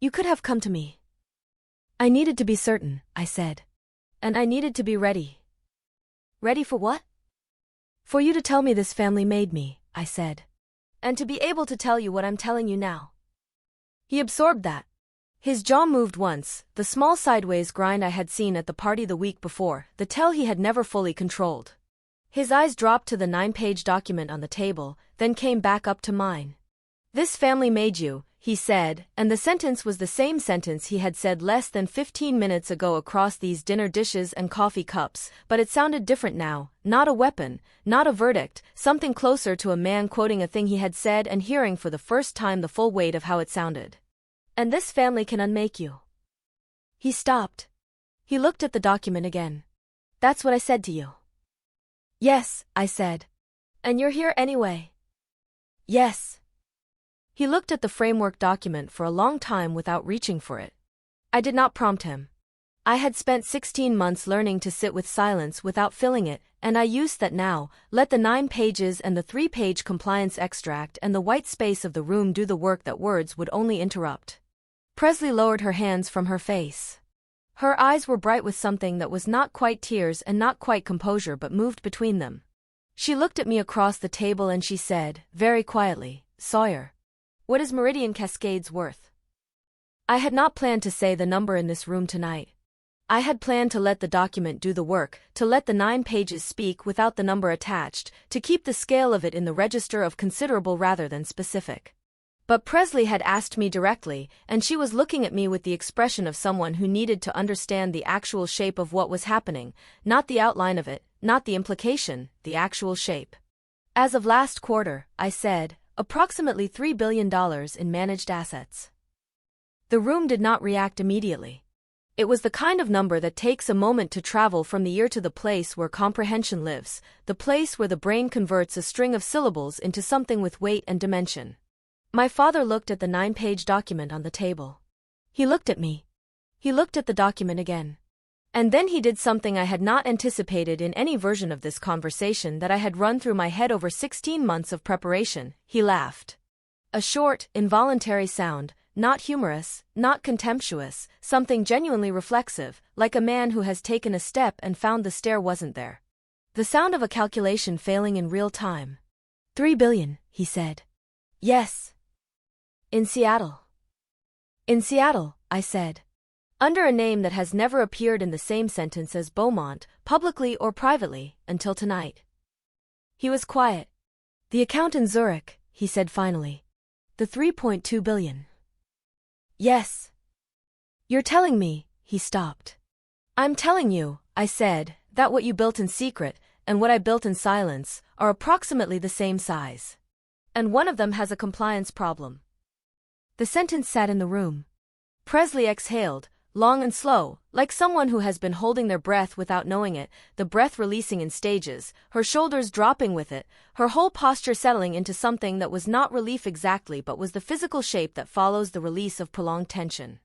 "You could have come to me." I needed to be certain, I said. And I needed to be ready. Ready for what? For you to tell me this family made me, I said. And to be able to tell you what I'm telling you now. He absorbed that. His jaw moved once, the small sideways grind I had seen at the party the week before, the tell he had never fully controlled. His eyes dropped to the 9-page document on the table, then came back up to mine. "This family made you," he said, and the sentence was the same sentence he had said less than 15 minutes ago across these dinner dishes and coffee cups, but it sounded different now, not a weapon, not a verdict, something closer to a man quoting a thing he had said and hearing for the first time the full weight of how it sounded. "And this family can unmake you." He stopped. He looked at the document again. "That's what I said to you." "Yes," I said. "And you're here anyway." "Yes." He looked at the framework document for a long time without reaching for it. I did not prompt him. I had spent 16 months learning to sit with silence without filling it, and I used that now, let the 9 pages and the 3-page compliance extract and the white space of the room do the work that words would only interrupt. Presley lowered her hands from her face. Her eyes were bright with something that was not quite tears and not quite composure but moved between them. She looked at me across the table and she said, very quietly, "Sawyer, what is Meridian Cascades worth?" I had not planned to say the number in this room tonight. I had planned to let the document do the work, to let the 9 pages speak without the number attached, to keep the scale of it in the register of considerable rather than specific. But Presley had asked me directly, and she was looking at me with the expression of someone who needed to understand the actual shape of what was happening, not the outline of it, not the implication, the actual shape. "As of last quarter," I said, "approximately $3 billion in managed assets." The room did not react immediately. It was the kind of number that takes a moment to travel from the ear to the place where comprehension lives, the place where the brain converts a string of syllables into something with weight and dimension. My father looked at the 9-page document on the table. He looked at me. He looked at the document again. And then he did something I had not anticipated in any version of this conversation that I had run through my head over 16 months of preparation. He laughed. A short, involuntary sound, not humorous, not contemptuous, something genuinely reflexive, like a man who has taken a step and found the stair wasn't there. The sound of a calculation failing in real time. $3 billion, he said. Yes. In Seattle. In Seattle, I said. Under a name that has never appeared in the same sentence as Beaumont, publicly or privately, until tonight. He was quiet. The account in Zurich, he said finally. The 3.2 billion. Yes. You're telling me, he stopped. I'm telling you, I said, that what you built in secret, and what I built in silence, are approximately the same size. And one of them has a compliance problem. The sentence sat in the room. Presley exhaled, long and slow, like someone who has been holding their breath without knowing it, the breath releasing in stages, her shoulders dropping with it, her whole posture settling into something that was not relief exactly but was the physical shape that follows the release of prolonged tension.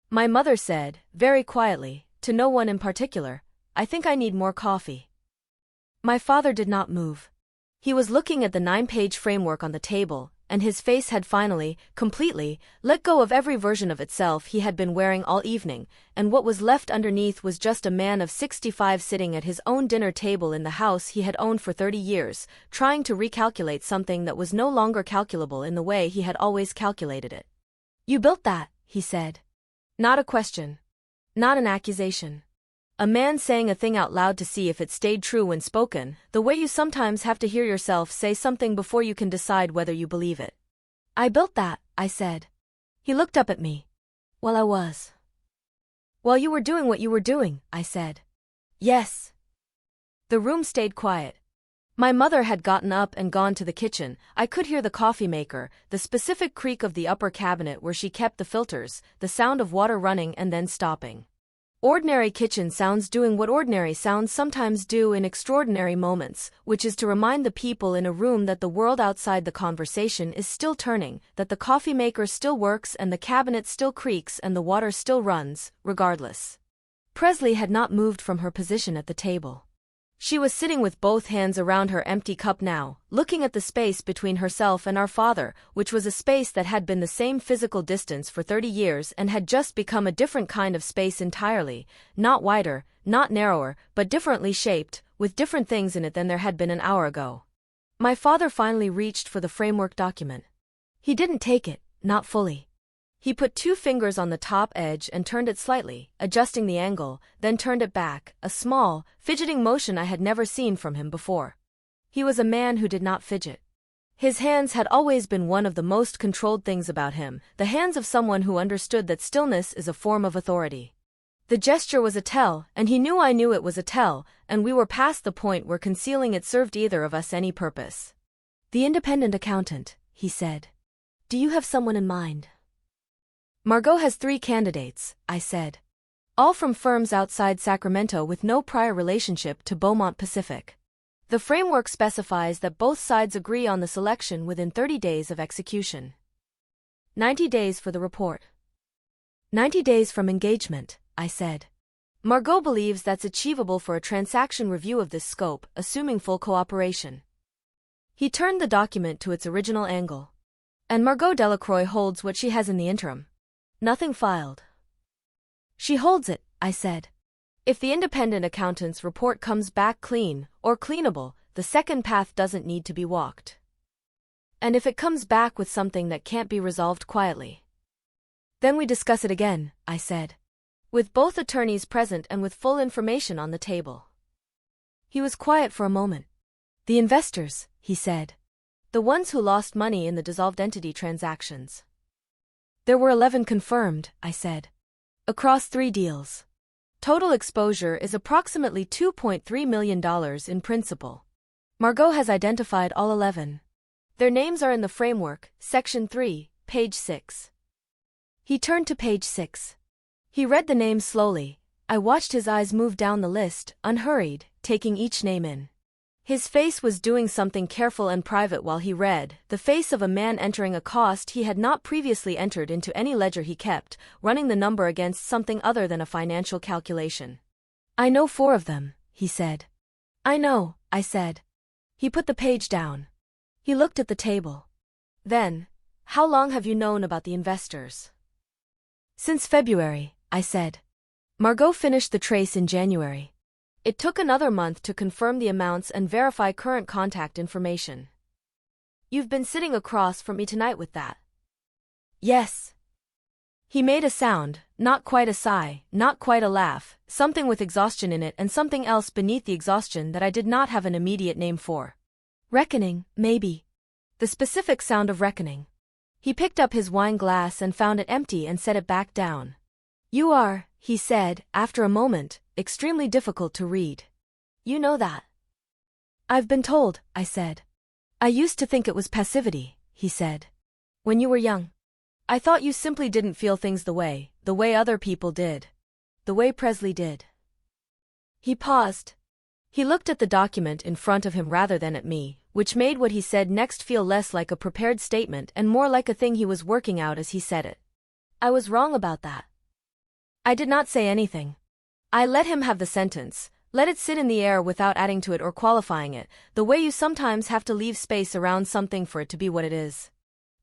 My mother said, very quietly, to no one in particular, I think I need more coffee. My father did not move. He was looking at the 9-page framework on the table, and his face had finally, completely, let go of every version of itself he had been wearing all evening, and what was left underneath was just a man of 65 sitting at his own dinner table in the house he had owned for 30 years, trying to recalculate something that was no longer calculable in the way he had always calculated it. You built that, he said. Not a question. Not an accusation. A man saying a thing out loud to see if it stayed true when spoken, the way you sometimes have to hear yourself say something before you can decide whether you believe it. I built that, I said. He looked up at me. Well, I was. While you were doing what you were doing, I said. Yes. The room stayed quiet. My mother had gotten up and gone to the kitchen. I could hear the coffee maker, the specific creak of the upper cabinet where she kept the filters, the sound of water running and then stopping. Ordinary kitchen sounds doing what ordinary sounds sometimes do in extraordinary moments, which is to remind the people in a room that the world outside the conversation is still turning, that the coffee maker still works and the cabinet still creaks and the water still runs, regardless. Presley had not moved from her position at the table. She was sitting with both hands around her empty cup now, looking at the space between herself and our father, which was a space that had been the same physical distance for 30 years and had just become a different kind of space entirely, not wider, not narrower, but differently shaped, with different things in it than there had been an hour ago. My father finally reached for the framework document. He didn't take it, not fully. He put 2 fingers on the top edge and turned it slightly, adjusting the angle, then turned it back, a small, fidgeting motion I had never seen from him before. He was a man who did not fidget. His hands had always been one of the most controlled things about him, the hands of someone who understood that stillness is a form of authority. The gesture was a tell, and he knew I knew it was a tell, and we were past the point where concealing it served either of us any purpose. The independent accountant, he said. Do you have someone in mind? Margot has 3 candidates, I said. All from firms outside Sacramento with no prior relationship to Beaumont Pacific. The framework specifies that both sides agree on the selection within 30 days of execution. 90 days for the report. 90 days from engagement, I said. Margot believes that's achievable for a transaction review of this scope, assuming full cooperation. He turned the document to its original angle. And Margot Delacroix holds what she has in the interim. Nothing filed. She holds it, I said. If the independent accountant's report comes back clean, or cleanable, the second path doesn't need to be walked. And if it comes back with something that can't be resolved quietly, then we discuss it again, I said. With both attorneys present and with full information on the table. He was quiet for a moment. The investors, he said. The ones who lost money in the dissolved entity transactions. There were 11 confirmed, I said. Across 3 deals. Total exposure is approximately $2.3 million in principal. Margot has identified all 11. Their names are in the framework, Section 3, page 6. He turned to page 6. He read the names slowly. I watched his eyes move down the list, unhurried, taking each name in. His face was doing something careful and private while he read, the face of a man entering a cost he had not previously entered into any ledger he kept, running the number against something other than a financial calculation. I know 4 of them, he said. I know, I said. He put the page down. He looked at the table. Then, how long have you known about the investors? Since February, I said. Margot finished the trace in January. It took another month to confirm the amounts and verify current contact information. You've been sitting across from me tonight with that? Yes. He made a sound, not quite a sigh, not quite a laugh, something with exhaustion in it and something else beneath the exhaustion that I did not have an immediate name for. Reckoning, maybe. The specific sound of reckoning. He picked up his wine glass and found it empty and set it back down. You are, he said, after a moment, extremely difficult to read. You know that. I've been told, I said. I used to think it was passivity, he said. When you were young. I thought you simply didn't feel things the way other people did. The way Presley did. He paused. He looked at the document in front of him rather than at me, which made what he said next feel less like a prepared statement and more like a thing he was working out as he said it. I was wrong about that. I did not say anything. I let him have the sentence, let it sit in the air without adding to it or qualifying it, the way you sometimes have to leave space around something for it to be what it is.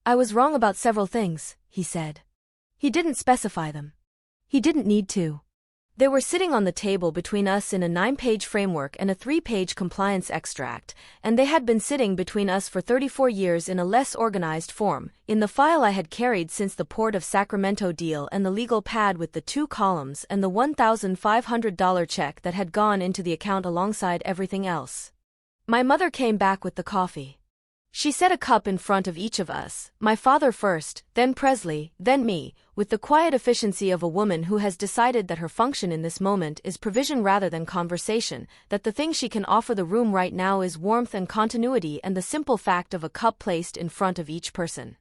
I was wrong about several things, he said. He didn't specify them. He didn't need to. They were sitting on the table between us in a 9-page framework and a 3-page compliance extract, and they had been sitting between us for 34 years in a less organized form, in the file I had carried since the Port of Sacramento deal and the legal pad with the 2 columns and the $1,500 check that had gone into the account alongside everything else. My mother came back with the coffee. She set a cup in front of each of us, my father first, then Presley, then me, with the quiet efficiency of a woman who has decided that her function in this moment is provision rather than conversation, that the thing she can offer the room right now is warmth and continuity and the simple fact of a cup placed in front of each person.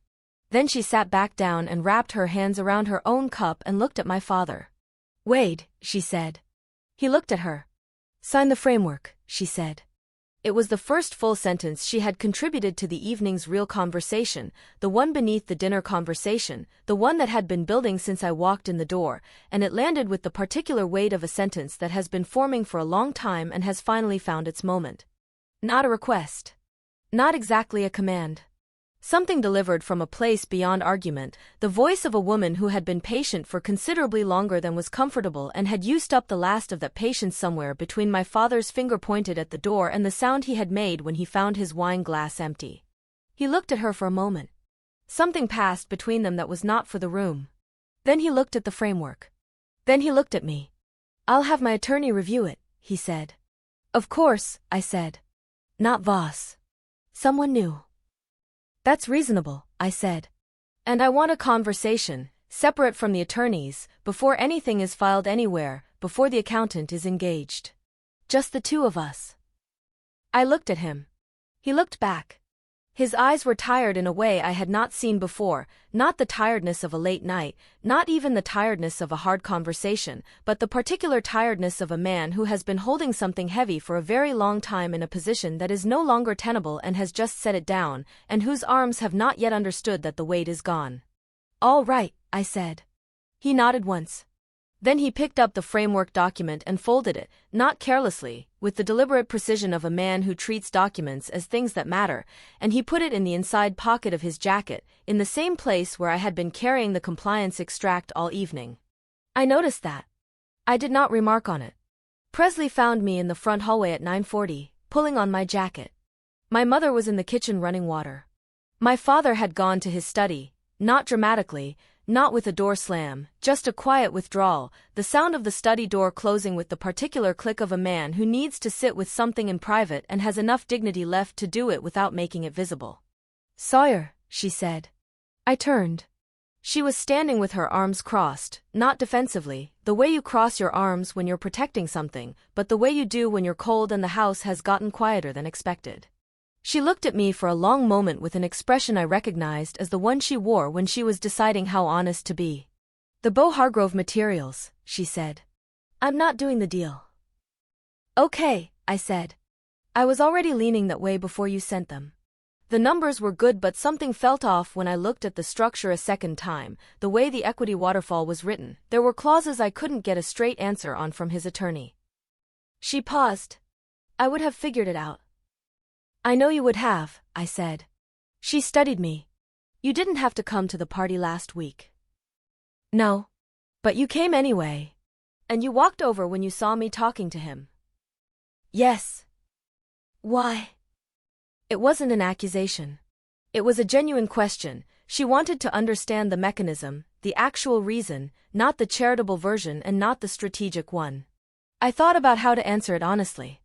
Then she sat back down and wrapped her hands around her own cup and looked at my father. Wade, she said. He looked at her. Sign the framework, she said. It was the first full sentence she had contributed to the evening's real conversation, the one beneath the dinner conversation, the one that had been building since I walked in the door, and it landed with the particular weight of a sentence that has been forming for a long time and has finally found its moment. Not a request. Not exactly a command. Something delivered from a place beyond argument, the voice of a woman who had been patient for considerably longer than was comfortable and had used up the last of that patience somewhere between my father's finger pointed at the door and the sound he had made when he found his wine glass empty. He looked at her for a moment. Something passed between them that was not for the room. Then he looked at the framework. Then he looked at me. I'll have my attorney review it, he said. Of course, I said. Not Voss. Someone new. That's reasonable, I said. And I want a conversation, separate from the attorneys, before anything is filed anywhere, before the accountant is engaged. Just the 2 of us. I looked at him. He looked back. His eyes were tired in a way I had not seen before, not the tiredness of a late night, not even the tiredness of a hard conversation, but the particular tiredness of a man who has been holding something heavy for a very long time in a position that is no longer tenable and has just set it down, and whose arms have not yet understood that the weight is gone. All right, I said. He nodded once. Then he picked up the framework document and folded it, not carelessly, with the deliberate precision of a man who treats documents as things that matter, and he put it in the inside pocket of his jacket, in the same place where I had been carrying the compliance extract all evening. I noticed that. I did not remark on it. Presley found me in the front hallway at 9:40, pulling on my jacket. My mother was in the kitchen running water. My father had gone to his study, not dramatically, not with a door slam, just a quiet withdrawal, the sound of the study door closing with the particular click of a man who needs to sit with something in private and has enough dignity left to do it without making it visible. Sawyer, she said. I turned. She was standing with her arms crossed, not defensively, the way you cross your arms when you're protecting something, but the way you do when you're cold and the house has gotten quieter than expected. She looked at me for a long moment with an expression I recognized as the one she wore when she was deciding how honest to be. The Bo Hargrove materials, she said. I'm not doing the deal. Okay, I said. I was already leaning that way before you sent them. The numbers were good, but something felt off when I looked at the structure a second time, the way the equity waterfall was written. There were clauses I couldn't get a straight answer on from his attorney. She paused. I would have figured it out. I know you would have, I said. She studied me. You didn't have to come to the party last week. No. But you came anyway. And you walked over when you saw me talking to him. Yes. Why? It wasn't an accusation. It was a genuine question. She wanted to understand the mechanism, the actual reason, not the charitable version and not the strategic one. I thought about how to answer it honestly.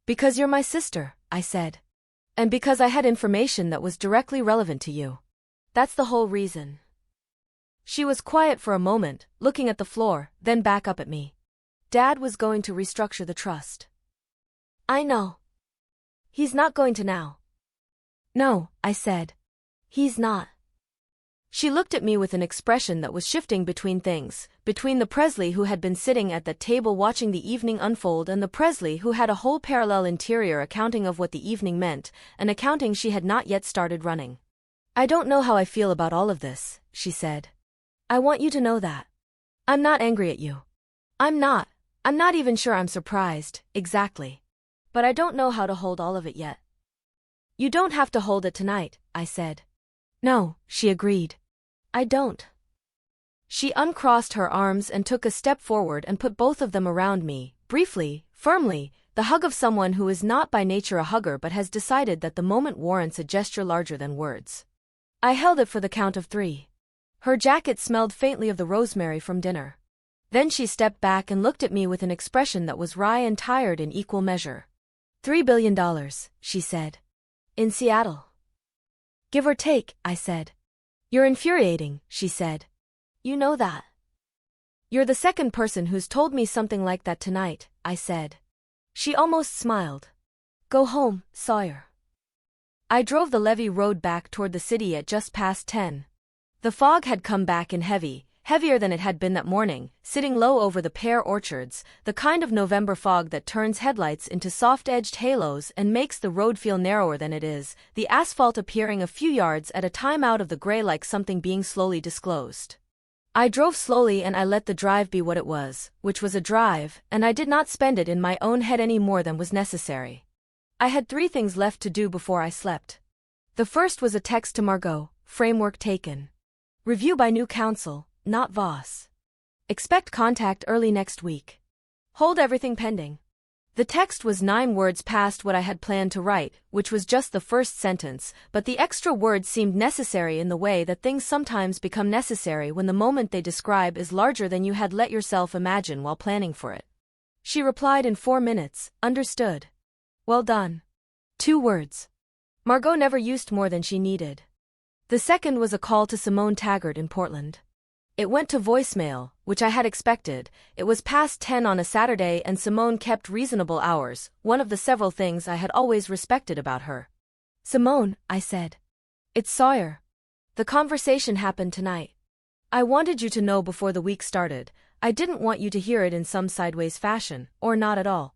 Because you're my sister, I said. And because I had information that was directly relevant to you. That's the whole reason. She was quiet for a moment, looking at the floor, then back up at me. Dad was going to restructure the trust. I know. He's not going to now. No, I said. He's not. She looked at me with an expression that was shifting between things, between the Presley who had been sitting at that table watching the evening unfold and the Presley who had a whole parallel interior accounting of what the evening meant, an accounting she had not yet started running. I don't know how I feel about all of this, she said. I want you to know that. I'm not angry at you. I'm not even sure I'm surprised, exactly. But I don't know how to hold all of it yet. You don't have to hold it tonight, I said. No, she agreed. I don't. She uncrossed her arms and took a step forward and put both of them around me, briefly, firmly, the hug of someone who is not by nature a hugger but has decided that the moment warrants a gesture larger than words. I held it for the count of 3. Her jacket smelled faintly of the rosemary from dinner. Then she stepped back and looked at me with an expression that was wry and tired in equal measure. $3 billion, she said. In Seattle. Give or take, I said. You're infuriating, she said. You know that. You're the second person who's told me something like that tonight, I said. She almost smiled. Go home, Sawyer. I drove the levee road back toward the city at just past 10. The fog had come back in heavier than it had been that morning, sitting low over the pear orchards, the kind of November fog that turns headlights into soft-edged halos and makes the road feel narrower than it is, the asphalt appearing a few yards at a time out of the gray like something being slowly disclosed. I drove slowly and I let the drive be what it was, which was a drive, and I did not spend it in my own head any more than was necessary. I had 3 things left to do before I slept. The first was a text to Margot, framework taken. Review by new counsel, not Voss. Expect contact early next week. Hold everything pending. The text was 9 words past what I had planned to write, which was just the first sentence, but the extra words seemed necessary in the way that things sometimes become necessary when the moment they describe is larger than you had let yourself imagine while planning for it. She replied in 4 minutes, understood. Well done. 2 words. Margot never used more than she needed. The second was a call to Simone Taggart in Portland. It went to voicemail, which I had expected. It was past 10 on a Saturday and Simone kept reasonable hours, one of the several things I had always respected about her. Simone, I said. It's Sawyer. The conversation happened tonight. I wanted you to know before the week started. I didn't want you to hear it in some sideways fashion, or not at all.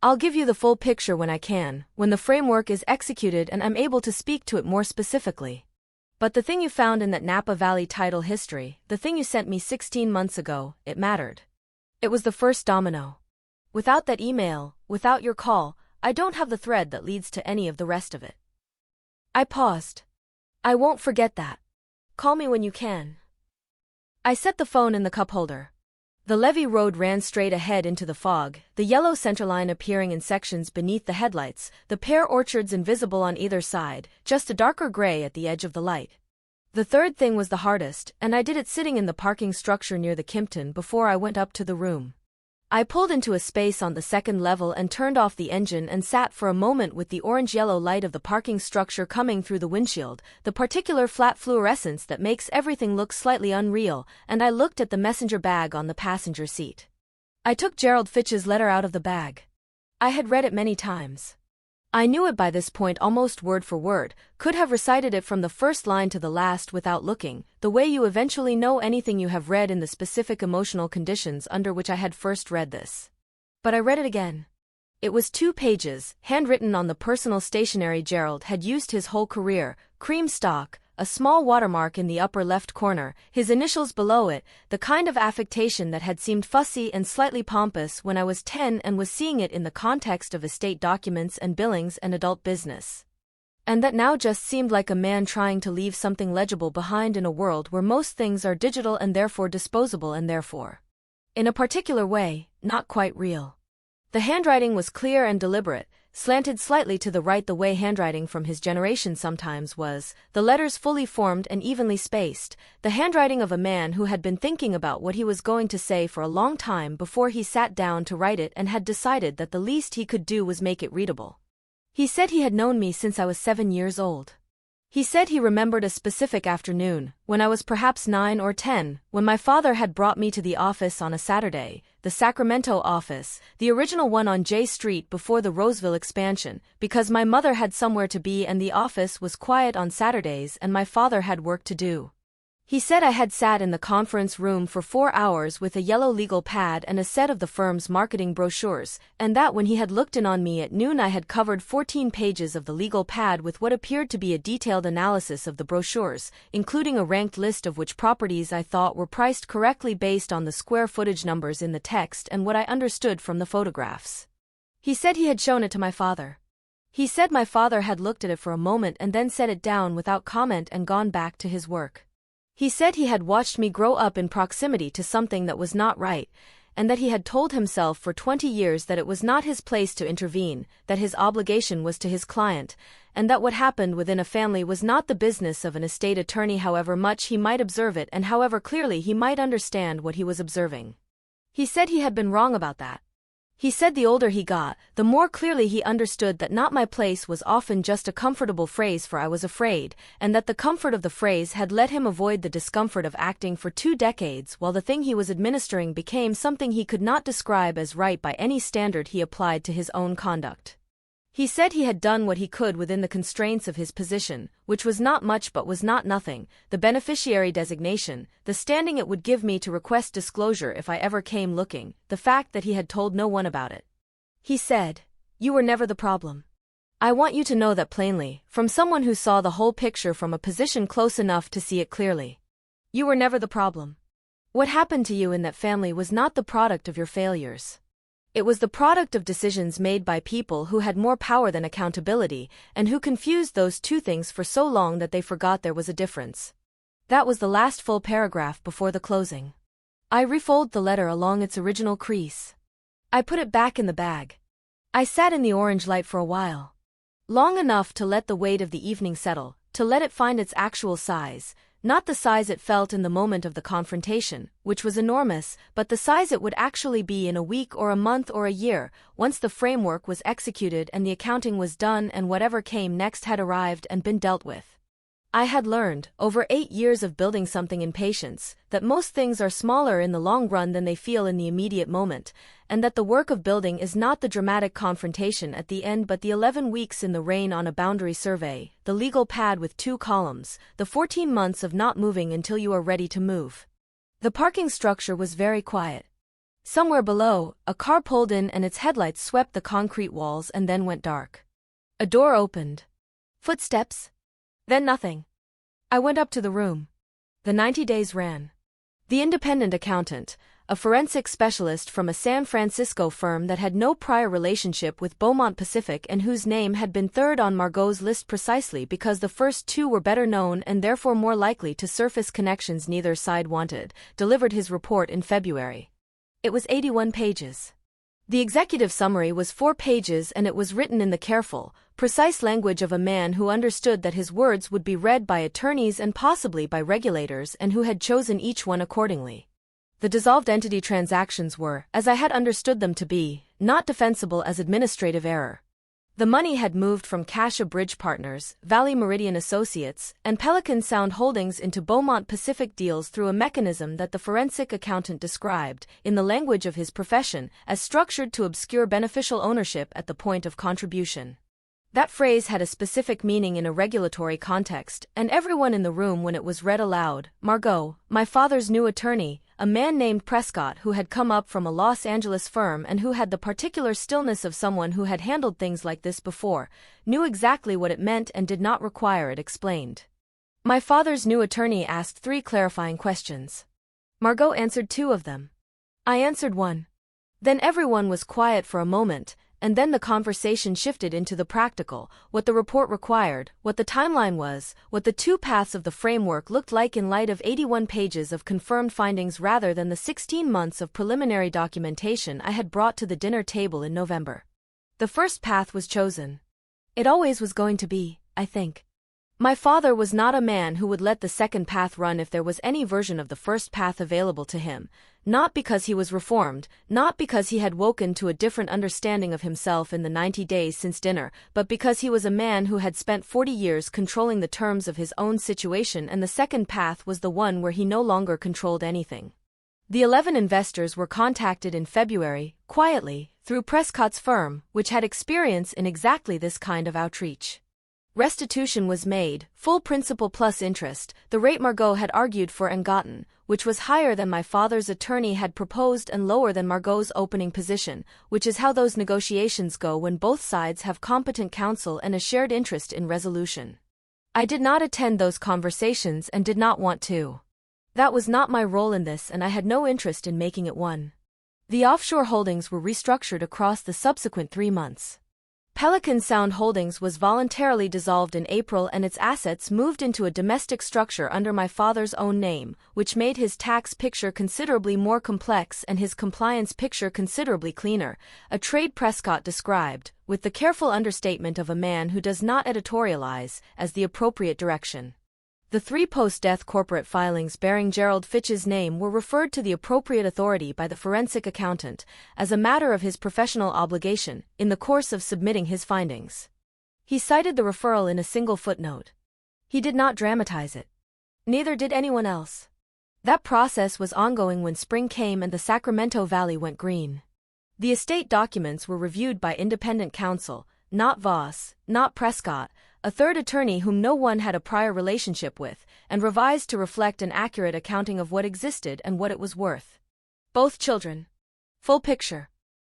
I'll give you the full picture when I can, when the framework is executed and I'm able to speak to it more specifically. But the thing you found in that Napa Valley title history, the thing you sent me 16 months ago, it mattered. It was the first domino. Without that email, without your call, I don't have the thread that leads to any of the rest of it. I paused. I won't forget that. Call me when you can. I set the phone in the cup holder. The levee road ran straight ahead into the fog, the yellow centerline appearing in sections beneath the headlights, the pear orchards invisible on either side, just a darker gray at the edge of the light. The third thing was the hardest, and I did it sitting in the parking structure near the Kimpton before I went up to the room. I pulled into a space on the second level and turned off the engine and sat for a moment with the orange-yellow light of the parking structure coming through the windshield, the particular flat fluorescence that makes everything look slightly unreal, and I looked at the messenger bag on the passenger seat. I took Gerald Fitch's letter out of the bag. I had read it many times. I knew it by this point almost word for word, could have recited it from the first line to the last without looking, the way you eventually know anything you have read in the specific emotional conditions under which I had first read this. But I read it again. It was 2 pages, handwritten on the personal stationery Gerald had used his whole career, cream stock, a small watermark in the upper left corner, his initials below it, the kind of affectation that had seemed fussy and slightly pompous when I was 10 and was seeing it in the context of estate documents and billings and adult business. And that now just seemed like a man trying to leave something legible behind in a world where most things are digital and therefore disposable and therefore, in a particular way, not quite real. The handwriting was clear and deliberate, slanted slightly to the right the way handwriting from his generation sometimes was, the letters fully formed and evenly spaced, the handwriting of a man who had been thinking about what he was going to say for a long time before he sat down to write it and had decided that the least he could do was make it readable. He said he had known me since I was 7 years old. He said he remembered a specific afternoon, when I was perhaps 9 or 10, when my father had brought me to the office on a Saturday, the Sacramento office, the original one on J Street before the Roseville expansion, because my mother had somewhere to be and the office was quiet on Saturdays and my father had work to do. He said I had sat in the conference room for 4 hours with a yellow legal pad and a set of the firm's marketing brochures, and that when he had looked in on me at noon I had covered 14 pages of the legal pad with what appeared to be a detailed analysis of the brochures, including a ranked list of which properties I thought were priced correctly based on the square footage numbers in the text and what I understood from the photographs. He said he had shown it to my father. He said my father had looked at it for a moment and then set it down without comment and gone back to his work. He said he had watched me grow up in proximity to something that was not right, and that he had told himself for 20 years that it was not his place to intervene, that his obligation was to his client, and that what happened within a family was not the business of an estate attorney however much he might observe it and however clearly he might understand what he was observing. He said he had been wrong about that. He said the older he got, the more clearly he understood that not my place was often just a comfortable phrase for I was afraid, and that the comfort of the phrase had let him avoid the discomfort of acting for 2 decades while the thing he was administering became something he could not describe as right by any standard he applied to his own conduct. He said he had done what he could within the constraints of his position, which was not much but was not nothing, the beneficiary designation, the standing it would give me to request disclosure if I ever came looking, the fact that he had told no one about it. He said, "You were never the problem. I want you to know that plainly, from someone who saw the whole picture from a position close enough to see it clearly. You were never the problem. What happened to you in that family was not the product of your failures. It was the product of decisions made by people who had more power than accountability, and who confused those two things for so long that they forgot there was a difference." That was the last full paragraph before the closing. I refolded the letter along its original crease. I put it back in the bag. I sat in the orange light for a while. Long enough to let the weight of the evening settle, to let it find its actual size, not the size it felt in the moment of the confrontation, which was enormous, but the size it would actually be in a week or a month or a year, once the framework was executed and the accounting was done and whatever came next had arrived and been dealt with. I had learned, over 8 years of building something in patience, that most things are smaller in the long run than they feel in the immediate moment, and that the work of building is not the dramatic confrontation at the end but the 11 weeks in the rain on a boundary survey, the legal pad with 2 columns, the 14 months of not moving until you are ready to move. The parking structure was very quiet. Somewhere below, a car pulled in and its headlights swept the concrete walls and then went dark. A door opened. Footsteps. Then nothing. I went up to the room. The 90 days ran. The independent accountant, a forensic specialist from a San Francisco firm that had no prior relationship with Beaumont Pacific and whose name had been third on Margot's list precisely because the first 2 were better known and therefore more likely to surface connections neither side wanted, delivered his report in February. It was 81 pages. The executive summary was 4 pages and it was written in the careful, precise language of a man who understood that his words would be read by attorneys and possibly by regulators and who had chosen each one accordingly. The dissolved entity transactions were, as I had understood them to be, not defensible as administrative error. The money had moved from Cassia Bridge Partners, Valley Meridian Associates, and Pelican Sound Holdings into Beaumont Pacific deals through a mechanism that the forensic accountant described, in the language of his profession, as structured to obscure beneficial ownership at the point of contribution. That phrase had a specific meaning in a regulatory context, and everyone in the room when it was read aloud, Margot, my father's new attorney, a man named Prescott who had come up from a Los Angeles firm and who had the particular stillness of someone who had handled things like this before, knew exactly what it meant and did not require it explained. My father's new attorney asked 3 clarifying questions. Margot answered 2 of them. I answered 1. Then everyone was quiet for a moment, and then the conversation shifted into the practical, what the report required, what the timeline was, what the 2 paths of the framework looked like in light of 81 pages of confirmed findings rather than the 16 months of preliminary documentation I had brought to the dinner table in November. The first path was chosen. It always was going to be, I think. My father was not a man who would let the second path run if there was any version of the first path available to him, not because he was reformed, not because he had woken to a different understanding of himself in the 90 days since dinner, but because he was a man who had spent 40 years controlling the terms of his own situation, and the second path was the one where he no longer controlled anything. The 11 investors were contacted in February, quietly, through Prescott's firm, which had experience in exactly this kind of outreach. Restitution was made, full principal plus interest, the rate Margot had argued for and gotten, which was higher than my father's attorney had proposed and lower than Margot's opening position, which is how those negotiations go when both sides have competent counsel and a shared interest in resolution. I did not attend those conversations and did not want to. That was not my role in this, and I had no interest in making it one. The offshore holdings were restructured across the subsequent 3 months. Pelican Sound Holdings was voluntarily dissolved in April and its assets moved into a domestic structure under my father's own name, which made his tax picture considerably more complex and his compliance picture considerably cleaner, a trade Prescott described, with the careful understatement of a man who does not editorialize, as the appropriate direction. The 3 post-death corporate filings bearing Gerald Fitch's name were referred to the appropriate authority by the forensic accountant, as a matter of his professional obligation, in the course of submitting his findings. He cited the referral in a single footnote. He did not dramatize it. Neither did anyone else. That process was ongoing when spring came and the Sacramento Valley went green. The estate documents were reviewed by independent counsel, not Voss, not Prescott, a third attorney whom no one had a prior relationship with, and revised to reflect an accurate accounting of what existed and what it was worth. Both children. Full picture.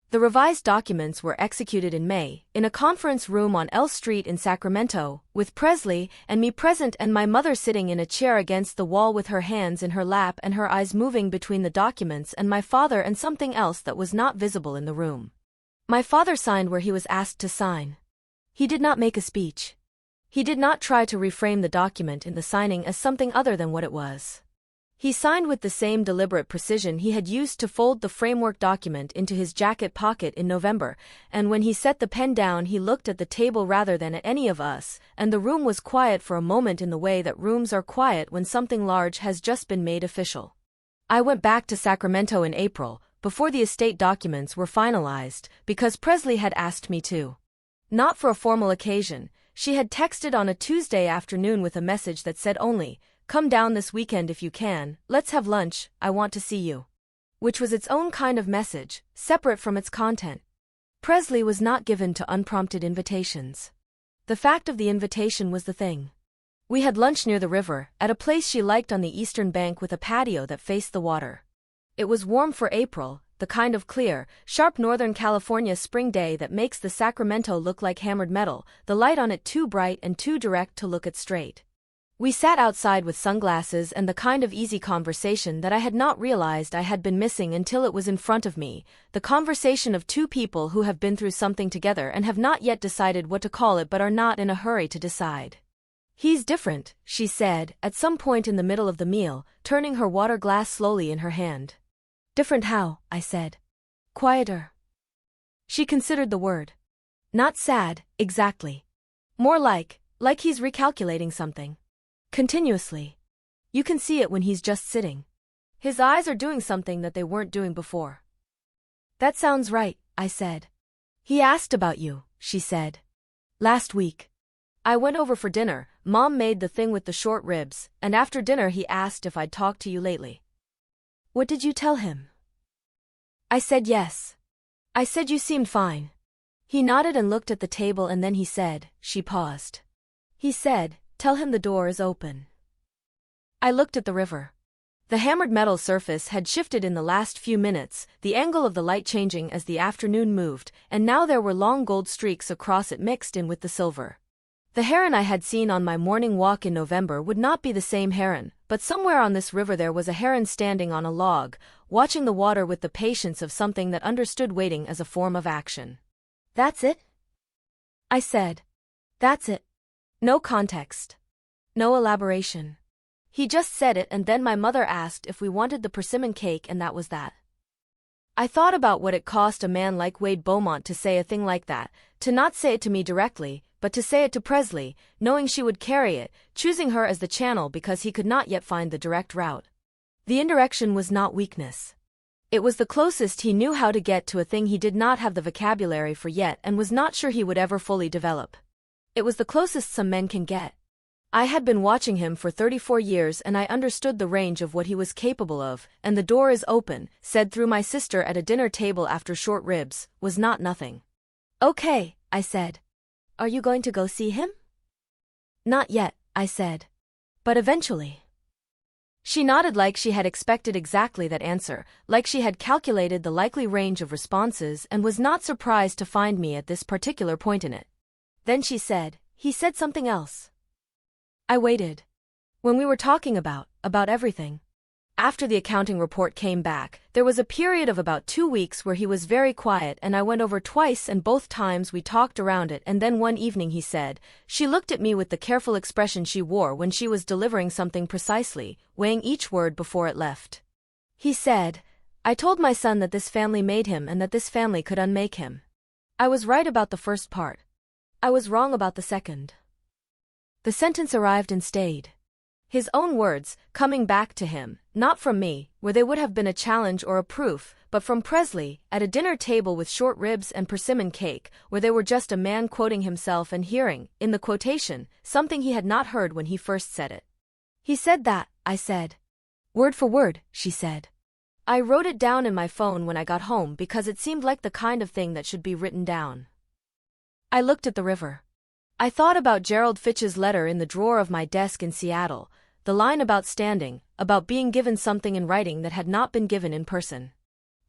The revised documents were executed in May, in a conference room on L Street in Sacramento, with Presley and me present and my mother sitting in a chair against the wall with her hands in her lap and her eyes moving between the documents and my father and something else that was not visible in the room. My father signed where he was asked to sign. He did not make a speech. He did not try to reframe the document in the signing as something other than what it was. He signed with the same deliberate precision he had used to fold the framework document into his jacket pocket in November, and when he set the pen down he looked at the table rather than at any of us, and the room was quiet for a moment in the way that rooms are quiet when something large has just been made official. I went back to Sacramento in April, before the estate documents were finalized, because Presley had asked me to. Not for a formal occasion. She had texted on a Tuesday afternoon with a message that said only, "Come down this weekend if you can, let's have lunch, I want to see you." Which was its own kind of message, separate from its content. Presley was not given to unprompted invitations. The fact of the invitation was the thing. We had lunch near the river, at a place she liked on the eastern bank with a patio that faced the water. It was warm for April, the kind of clear, sharp Northern California spring day that makes the Sacramento look like hammered metal, the light on it too bright and too direct to look at straight. We sat outside with sunglasses and the kind of easy conversation that I had not realized I had been missing until it was in front of me, the conversation of 2 people who have been through something together and have not yet decided what to call it but are not in a hurry to decide. "He's different," she said, at some point in the middle of the meal, turning her water glass slowly in her hand. "Different how?" I said. "Quieter." She considered the word. "Not sad, exactly. More like he's recalculating something. Continuously. You can see it when he's just sitting. His eyes are doing something that they weren't doing before." "That sounds right," I said. "He asked about you," she said. "Last week. I went over for dinner, Mom made the thing with the short ribs, and after dinner he asked if I'd talked to you lately." "What did you tell him?" I said yes. I said you seemed fine. He nodded and looked at the table and then he said, she paused. He said, "Tell him the door is open." I looked at the river. The hammered metal surface had shifted in the last few minutes, the angle of the light changing as the afternoon moved, and now there were long gold streaks across it mixed in with the silver. The heron I had seen on my morning walk in November would not be the same heron, but somewhere on this river there was a heron standing on a log, watching the water with the patience of something that understood waiting as a form of action. "That's it?" I said. "That's it. No context. No elaboration. He just said it and then my mother asked if we wanted the persimmon cake and that was that." I thought about what it cost a man like Wade Beaumont to say a thing like that, to not say it to me directly, but to say it to Presley, knowing she would carry it, choosing her as the channel because he could not yet find the direct route. The indirection was not weakness. It was the closest he knew how to get to a thing he did not have the vocabulary for yet and was not sure he would ever fully develop. It was the closest some men can get. I had been watching him for 34 years and I understood the range of what he was capable of, and "the door is open," said through my sister at a dinner table after short ribs, was not nothing. "Okay," I said. "Are you going to go see him?" "Not yet," I said. "But eventually." She nodded like she had expected exactly that answer, like she had calculated the likely range of responses and was not surprised to find me at this particular point in it. Then she said, "He said something else." I waited. When we were talking about everything. After the accounting report came back, there was a period of about 2 weeks where he was very quiet and I went over twice and both times we talked around it, and then one evening he said, she looked at me with the careful expression she wore when she was delivering something precisely, weighing each word before it left. He said, "I told my son that this family made him and that this family could unmake him. I was right about the first part. I was wrong about the second." The sentence arrived and stayed. His own words, coming back to him, not from me, where they would have been a challenge or a proof, but from Presley, at a dinner table with short ribs and persimmon cake, where they were just a man quoting himself and hearing, in the quotation, something he had not heard when he first said it. "He said that," I said. "Word for word," she said. I wrote it down in my phone when I got home because it seemed like the kind of thing that should be written down. I looked at the river. I thought about Gerald Fitch's letter in the drawer of my desk in Seattle, the line about standing, about being given something in writing that had not been given in person.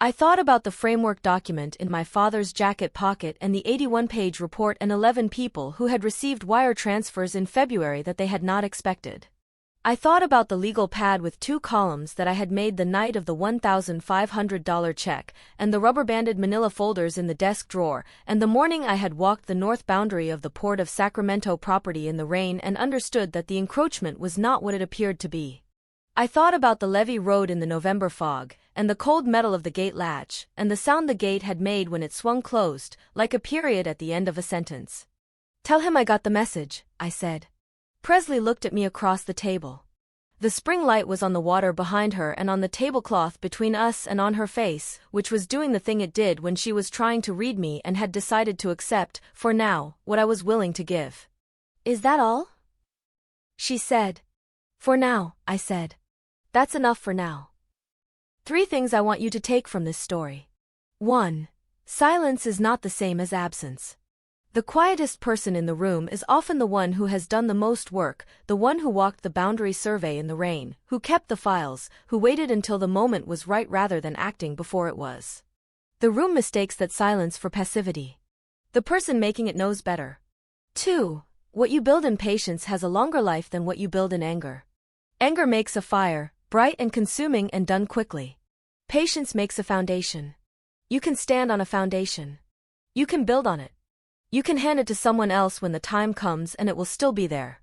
I thought about the framework document in my father's jacket pocket and the 81-page report and 11 people who had received wire transfers in February that they had not expected. I thought about the legal pad with 2 columns that I had made the night of the $1,500 check, and the rubber-banded manila folders in the desk drawer, and the morning I had walked the north boundary of the Port of Sacramento property in the rain and understood that the encroachment was not what it appeared to be. I thought about the levee road in the November fog, and the cold metal of the gate latch, and the sound the gate had made when it swung closed, like a period at the end of a sentence. "Tell him I got the message," I said. Presley looked at me across the table. The spring light was on the water behind her and on the tablecloth between us and on her face, which was doing the thing it did when she was trying to read me and had decided to accept, for now, what I was willing to give. "Is that all?" she said. "For now," I said. "That's enough for now. 3 things I want you to take from this story. 1. Silence is not the same as absence. The quietest person in the room is often the one who has done the most work, the one who walked the boundary survey in the rain, who kept the files, who waited until the moment was right rather than acting before it was. The room mistakes that silence for passivity. The person making it knows better. 2. What you build in patience has a longer life than what you build in anger. Anger makes a fire, bright and consuming and done quickly. Patience makes a foundation. You can stand on a foundation. You can build on it. You can hand it to someone else when the time comes and it will still be there.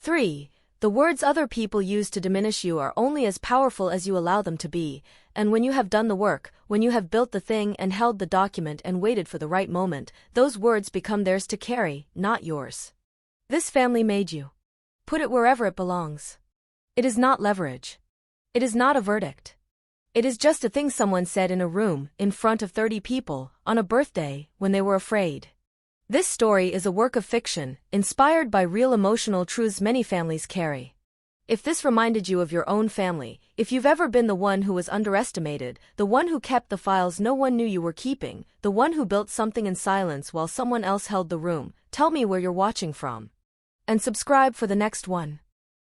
3. The words other people use to diminish you are only as powerful as you allow them to be, and when you have done the work, when you have built the thing and held the document and waited for the right moment, those words become theirs to carry, not yours. This family made you. Put it wherever it belongs. It is not leverage. It is not a verdict. It is just a thing someone said in a room, in front of 30 people, on a birthday, when they were afraid. This story is a work of fiction, inspired by real emotional truths many families carry. If this reminded you of your own family, if you've ever been the one who was underestimated, the one who kept the files no one knew you were keeping, the one who built something in silence while someone else held the room, tell me where you're watching from. And subscribe for the next one.